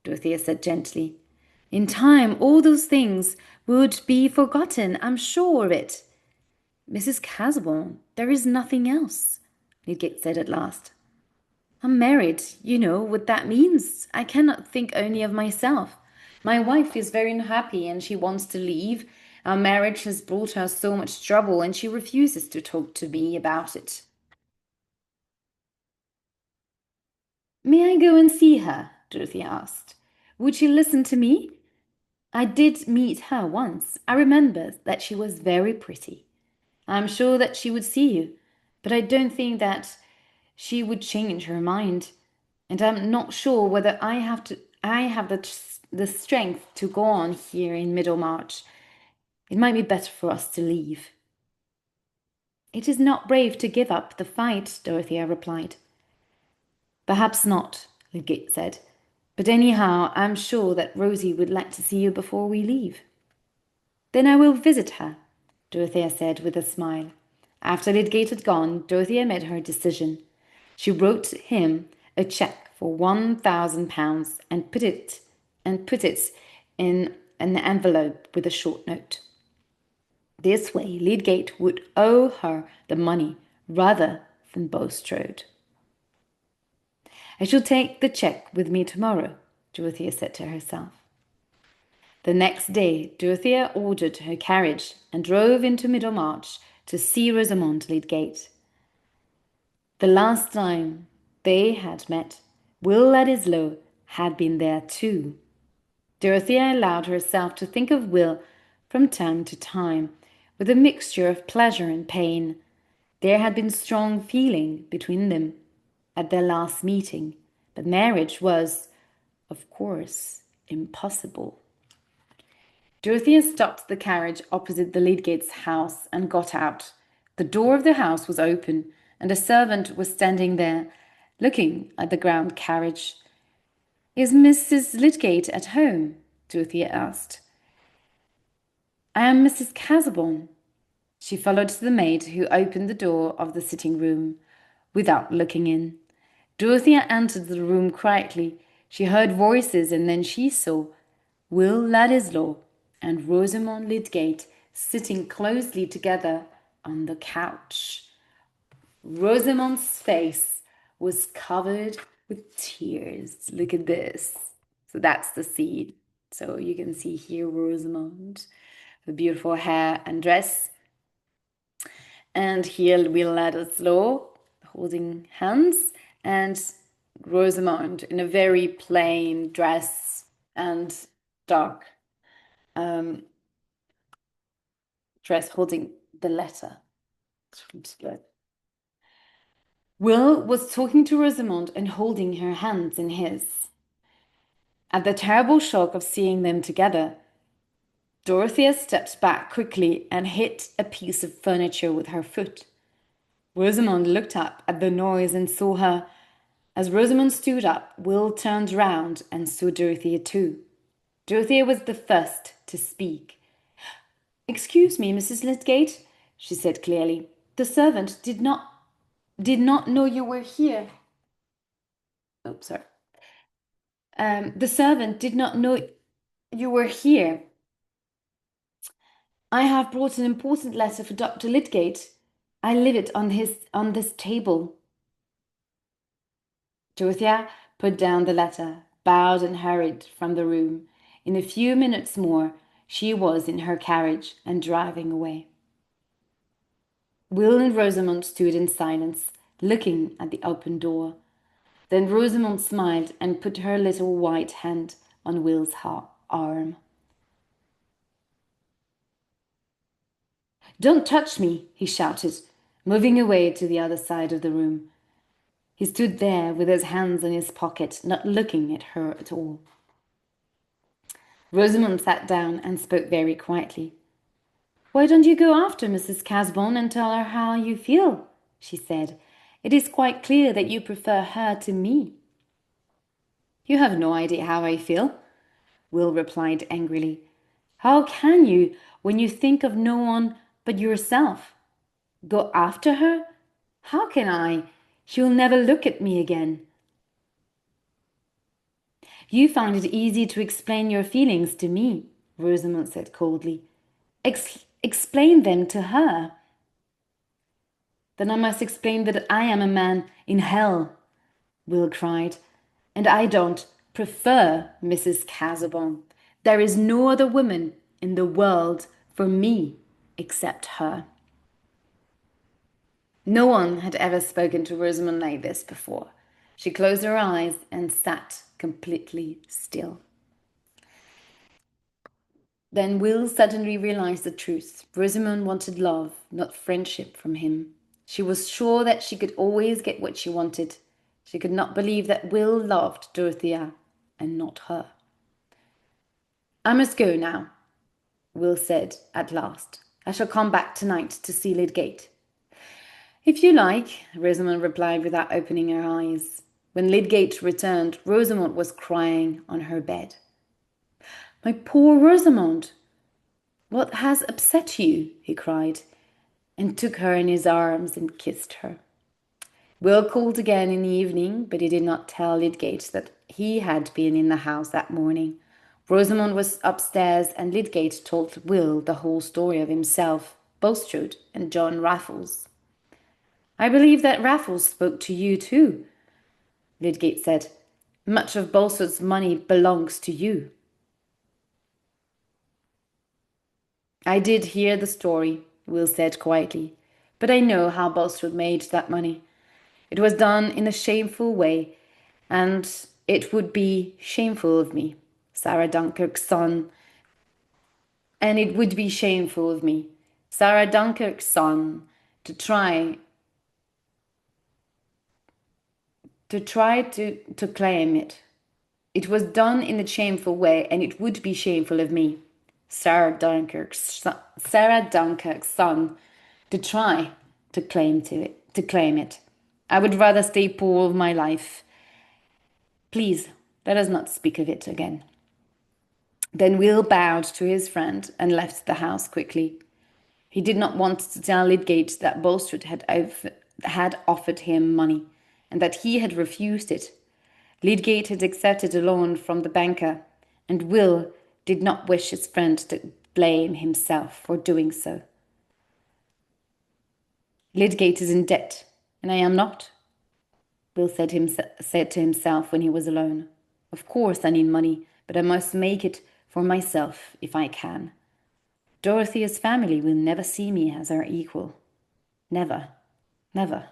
Dorothea said gently. "In time, all those things would be forgotten, I'm sure of it." "Mrs. Casborn, there is nothing else," Lydgate said at last. "I'm married, you know what that means. I cannot think only of myself. My wife is very unhappy and she wants to leave. Our marriage has brought her so much trouble and she refuses to talk to me about it." "May I go and see her?" Dorothy asked. "Would she listen to me? I did meet her once. I remember that she was very pretty. I'm sure that she would see you, but I don't think that she would change her mind. And I'm not sure whether I have the strength to go on here in Middlemarch. It might be better for us to leave." "It is not brave to give up the fight," Dorothea replied. "Perhaps not," Lydgate said. "But anyhow, I'm sure that Rosie would like to see you before we leave." "Then I will visit her," Dorothea said with a smile. After Lydgate had gone, Dorothea made her decision. She wrote him a cheque for £1,000 and put it in an envelope with a short note. This way, Lydgate would owe her the money rather than Bulstrode. I shall take the cheque with me tomorrow, Dorothea said to herself. The next day, Dorothea ordered her carriage and drove into Middlemarch to see Rosamond Lydgate. The last time they had met, Will Ladislow had been there too. Dorothea allowed herself to think of Will from time to time, with a mixture of pleasure and pain. There had been strong feeling between them at their last meeting, but marriage was, of course, impossible. Dorothea stopped the carriage opposite the Lydgates' house and got out. The door of the house was open, and a servant was standing there, looking at the ground carriage. "Is Mrs. Lydgate at home?" Dorothea asked. "I am Mrs. Casaubon." She followed the maid, who opened the door of the sitting room without looking in. Dorothea entered the room quietly. She heard voices, and then she saw Will Ladislow and Rosamond Lydgate sitting closely together on the couch. Rosamond's face was covered with tears. Look at this. So that's the scene. So you can see here Rosamond, the beautiful hair and dress. And here Will Ladislow holding hands, and Rosamond in a very plain dress and dark dress holding the letter. Will was talking to Rosamond and holding her hands in his. At the terrible shock of seeing them together, Dorothea stepped back quickly and hit a piece of furniture with her foot. Rosamond looked up at the noise and saw her. As Rosamond stood up, Will turned round and saw Dorothea too. Dorothea was the first to speak. "Excuse me, Mrs. Lydgate," she said clearly. "The servant did not know you were here." Oh, sorry. The servant did not know you were here. I have brought an important letter for Dr. Lydgate. I leave it on this table. Dorothea put down the letter, bowed and hurried from the room. In a few minutes more, she was in her carriage and driving away. Will and Rosamond stood in silence, looking at the open door. Then Rosamond smiled and put her little white hand on Will's arm. "Don't touch me," he shouted, moving away to the other side of the room. He stood there with his hands in his pocket, not looking at her at all. Rosamond sat down and spoke very quietly. "Why don't you go after Mrs. Casaubon and tell her how you feel?" she said. "It is quite clear that you prefer her to me." "You have no idea how I feel," Will replied angrily. "How can you when you think of no one but yourself? Go after her? How can I? She'll never look at me again." "You find it easy to explain your feelings to me," Rosamond said coldly. Explain them to her." "Then I must explain that I am a man in hell," Will cried, "and I don't prefer Mrs. Casaubon. There is no other woman in the world for me except her." No one had ever spoken to Rosamond like this before. She closed her eyes and sat completely still. Then Will suddenly realized the truth. Rosamond wanted love, not friendship from him. She was sure that she could always get what she wanted. She could not believe that Will loved Dorothea and not her. "I must go now," Will said at last. "I shall come back tonight to see Lydgate." "If you like," Rosamond replied without opening her eyes. When Lydgate returned, Rosamond was crying on her bed. "My poor Rosamond! What has upset you?" he cried, and took her in his arms and kissed her. Will called again in the evening, but he did not tell Lydgate that he had been in the house that morning. Rosamond was upstairs, and Lydgate told Will the whole story of himself, Bulstrode, and John Raffles. I believe that Raffles spoke to you too, Lydgate said. Much of Bulstrode's money belongs to you. I did hear the story, Will said quietly, but I know how Bulstrode made that money. It was done in a shameful way, and it would be shameful of me, Sarah Dunkirk's son, and it would be shameful of me, Sarah Dunkirk's son, to try to claim it. It was done in a shameful way, and it would be shameful of me, Sarah Dunkirk's son, to try to claim it. I would rather stay poor all my life. Please, let us not speak of it again. Then Will bowed to his friend and left the house quickly. He did not want to tell Lydgate that Bulstrode had offered him money, and that he had refused it. Lydgate had accepted a loan from the banker, and Will did not wish his friend to blame himself for doing so. Lydgate is in debt, and I am not, Will said to himself when he was alone. Of course I need money, but I must make it for myself if I can. Dorothea's family will never see me as her equal. Never, never.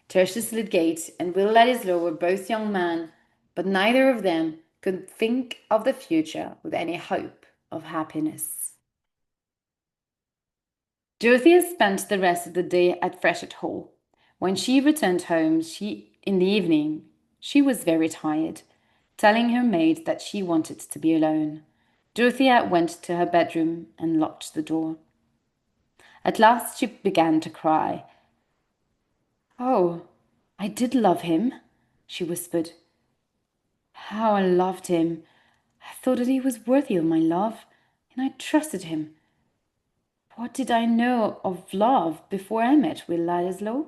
Tertius Lydgate and Will Ladislaw were both young men, but neither of them could think of the future with any hope of happiness. Dorothea spent the rest of the day at Freshitt Hall. When she returned home in the evening, she was very tired, telling her maid that she wanted to be alone. Dorothea went to her bedroom and locked the door. At last she began to cry. Oh, I did love him, she whispered. How I loved him! I thought that he was worthy of my love, and I trusted him. What did I know of love before I met Will Ladislaw?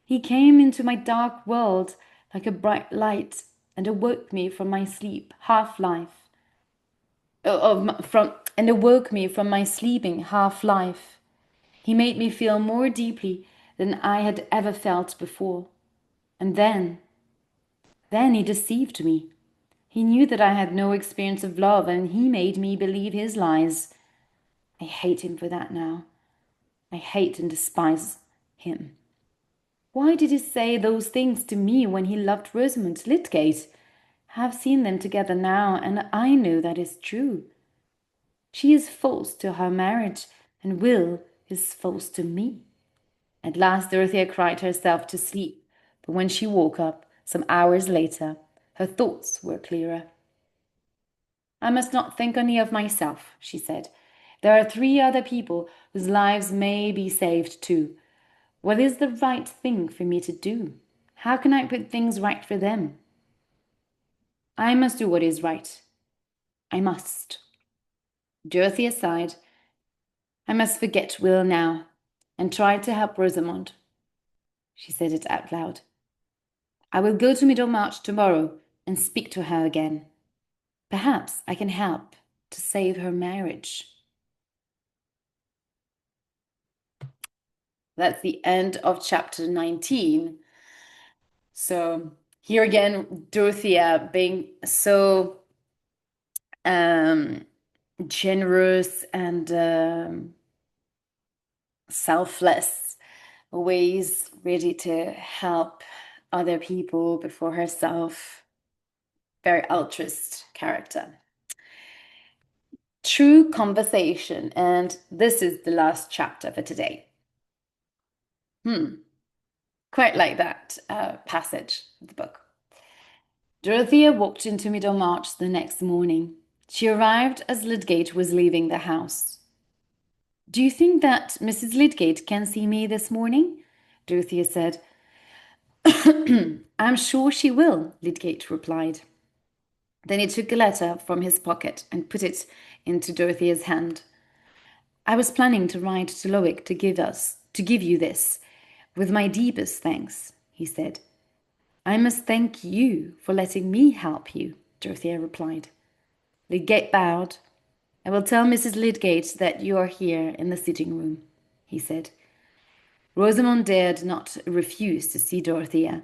He came into my dark world like a bright light and awoke me from my sleep, half-life. And awoke me from my sleeping half-life. He made me feel more deeply than I had ever felt before. And then he deceived me. He knew that I had no experience of love, and he made me believe his lies. I hate him for that now. I hate and despise him. Why did he say those things to me when he loved Rosamond Lydgate? I have seen them together now, and I know that is true. She is false to her marriage, and Will is false to me. At last Dorothea cried herself to sleep, but when she woke up, some hours later, her thoughts were clearer. I must not think only of myself, she said. There are 3 other people whose lives may be saved too. What is the right thing for me to do? How can I put things right for them? I must do what is right. I must. Dorothea sighed. I must forget Will now and try to help Rosamond. She said it out loud. I will go to Middlemarch tomorrow and speak to her again. Perhaps I can help to save her marriage. That's the end of chapter 19. So here again, Dorothea being so generous and selfless, always ready to help other people before herself. Very altruist character. True conversation, and this is the last chapter for today. Quite like that passage of the book. Dorothea walked into Middlemarch the next morning. She arrived as Lydgate was leaving the house. Do you think that Mrs. Lydgate can see me this morning? Dorothea said. I'm sure she will, Lydgate replied. Then he took a letter from his pocket and put it into Dorothea's hand. I was planning to ride to Lowick to give you this. With my deepest thanks, he said. I must thank you for letting me help you, Dorothea replied. Lydgate bowed. I will tell Mrs. Lydgate that you are here in the sitting room, he said. Rosamond dared not refuse to see Dorothea,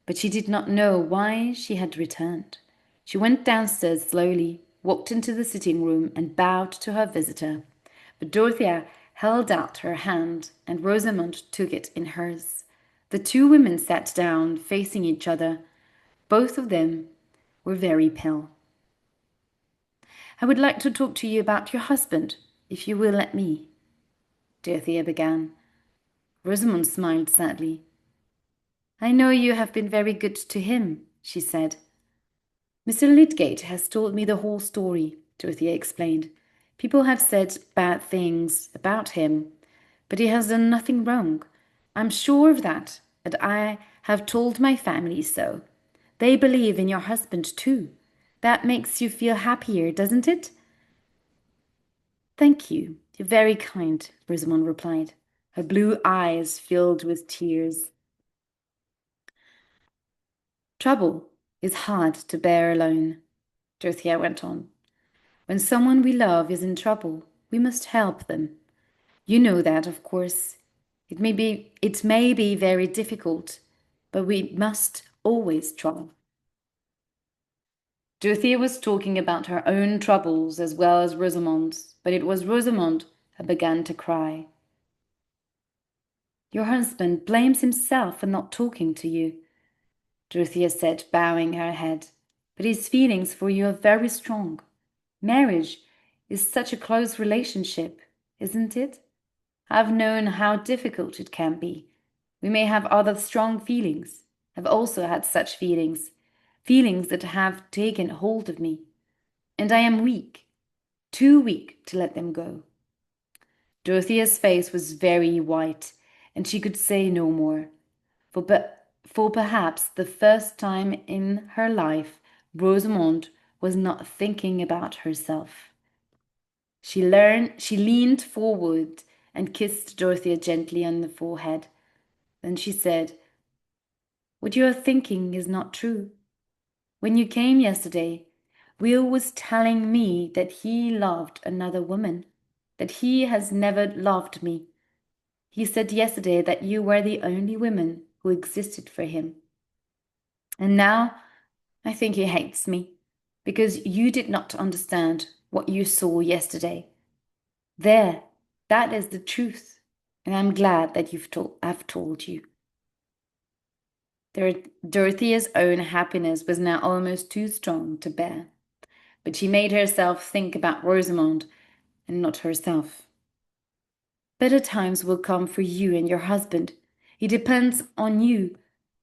but she did not know why she had returned. She went downstairs slowly, walked into the sitting room, and bowed to her visitor. But Dorothea held out her hand, and Rosamond took it in hers. The two women sat down, facing each other. Both of them were very pale. I would like to talk to you about your husband, if you will let me, Dorothea began. Rosamond smiled sadly. I know you have been very good to him, she said. Mr. Lydgate has told me the whole story, Dorothea explained. People have said bad things about him, but he has done nothing wrong. I'm sure of that, and I have told my family so. They believe in your husband too. That makes you feel happier, doesn't it? Thank you. You're very kind, Rosamond replied. Her blue eyes filled with tears. Trouble is hard to bear alone, Dorothea went on. When someone we love is in trouble, we must help them. You know that, of course. It may be very difficult, but we must always try. Dorothea was talking about her own troubles as well as Rosamond's, but it was Rosamond who began to cry. Your husband blames himself for not talking to you, Dorothea said, bowing her head. But his feelings for you are very strong. Marriage is such a close relationship, isn't it? I've known how difficult it can be. We may have other strong feelings. I've also had such feelings, feelings that have taken hold of me. And I am weak, too weak to let them go. Dorothea's face was very white, and she could say no more. For perhaps the first time in her life, Rosamond was not thinking about herself. She leaned forward and kissed Dorothea gently on the forehead. Then she said, What you are thinking is not true. When you came yesterday, Will was telling me that he loved another woman, that he has never loved me. He said yesterday that you were the only woman who existed for him. And now I think he hates me, because you did not understand what you saw yesterday. There, that is the truth, and I'm glad that I've told you. Dorothea's own happiness was now almost too strong to bear, but she made herself think about Rosamond and not herself. Better times will come for you and your husband. He depends on you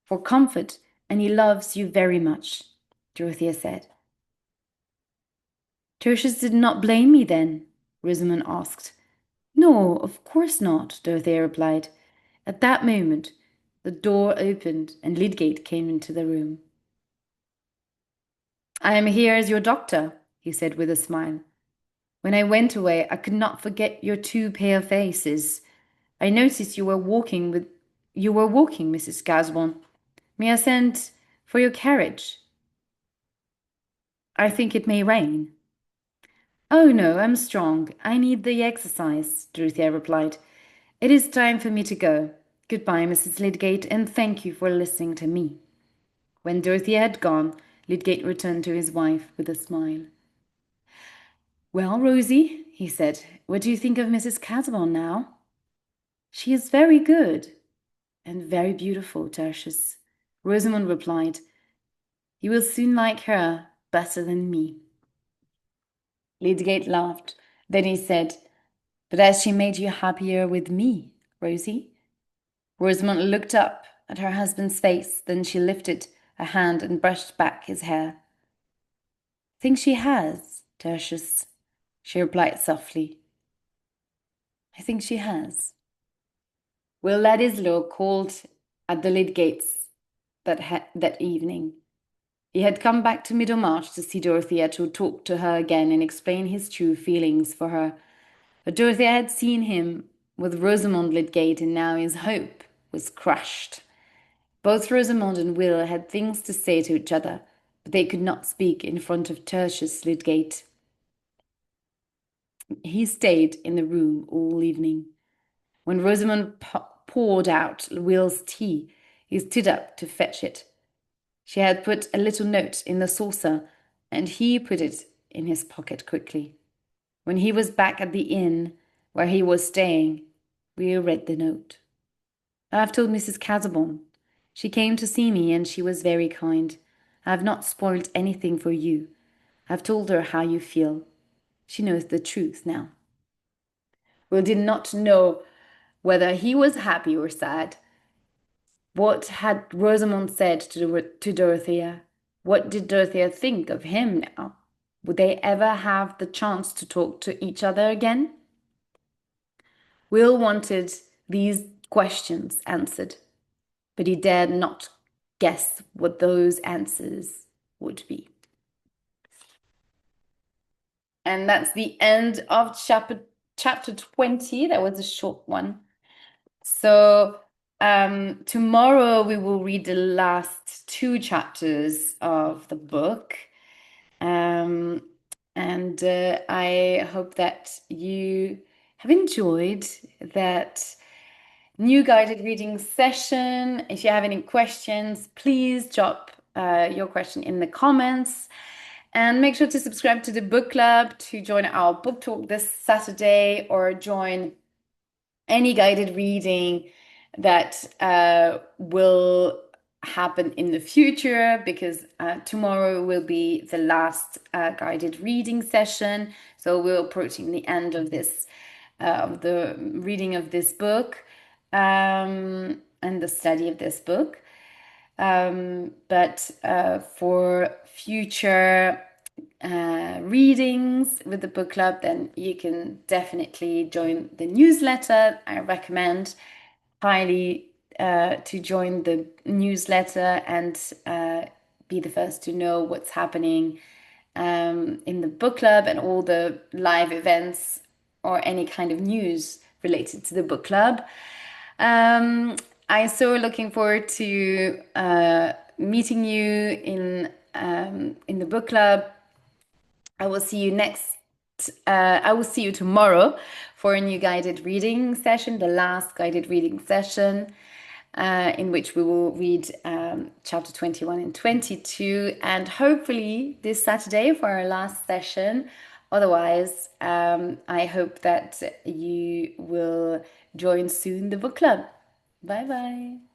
for comfort, and he loves you very much, Dorothea said. Tertius did not blame me then, Rosamond asked. No, of course not, Dorothea replied. At that moment, the door opened and Lydgate came into the room. I am here as your doctor, he said with a smile. When I went away, I could not forget your two pale faces. I noticed you were walking, Mrs. Casbon. May I send for your carriage? I think it may rain. Oh no, I'm strong. I need the exercise, Dorothea replied. It is time for me to go. Goodbye, Mrs. Lydgate, and thank you for listening to me. When Dorothea had gone, Lydgate returned to his wife with a smile. Well, Rosie, he said, what do you think of Mrs. Casaubon now? She is very good and very beautiful, Tertius, Rosamond replied. You will soon like her better than me. Lydgate laughed. Then he said, But has she made you happier with me, Rosie? Rosamond looked up at her husband's face, then she lifted a hand and brushed back his hair. Think she has, Tertius, she replied softly. I think she has. Will Ladislow called at the Lydgates that evening. He had come back to Middlemarch to see Dorothea, to talk to her again and explain his true feelings for her. But Dorothea had seen him with Rosamond Lydgate, and now his hope was crushed. Both Rosamond and Will had things to say to each other, but they could not speak in front of Tertius Lydgate. He stayed in the room all evening. When Rosamond poured out Will's tea, he stood up to fetch it. She had put a little note in the saucer, and he put it in his pocket quickly. When he was back at the inn where he was staying, Will read the note. I've told Mrs. Casaubon. She came to see me, and she was very kind. I have not spoiled anything for you. I've told her how you feel. She knows the truth now. Will did not know whether he was happy or sad. What had Rosamond said to Dorothea? What did Dorothea think of him now? Would they ever have the chance to talk to each other again? Will wanted these questions answered, but he dared not guess what those answers would be. And that's the end of chapter 20. That was a short one. So tomorrow we will read the last two chapters of the book. And I hope that you have enjoyed that new guided reading session. If you have any questions, please drop your question in the comments. And make sure to subscribe to the book club to join our book talk this Saturday or join any guided reading that will happen in the future, because tomorrow will be the last guided reading session. So we're approaching the end of this, of the reading of this book and the study of this book. But for future readings with the book club, then you can definitely join the newsletter. I recommend highly to join the newsletter and be the first to know what's happening in the book club and all the live events or any kind of news related to the book club. I'm so looking forward to meeting you in the book club. I will see you I will see you tomorrow for a new guided reading session, the last guided reading session, in which we will read chapter 21 and 22, and hopefully this Saturday for our last session. Otherwise, I hope that you will join soon the book club. Bye bye.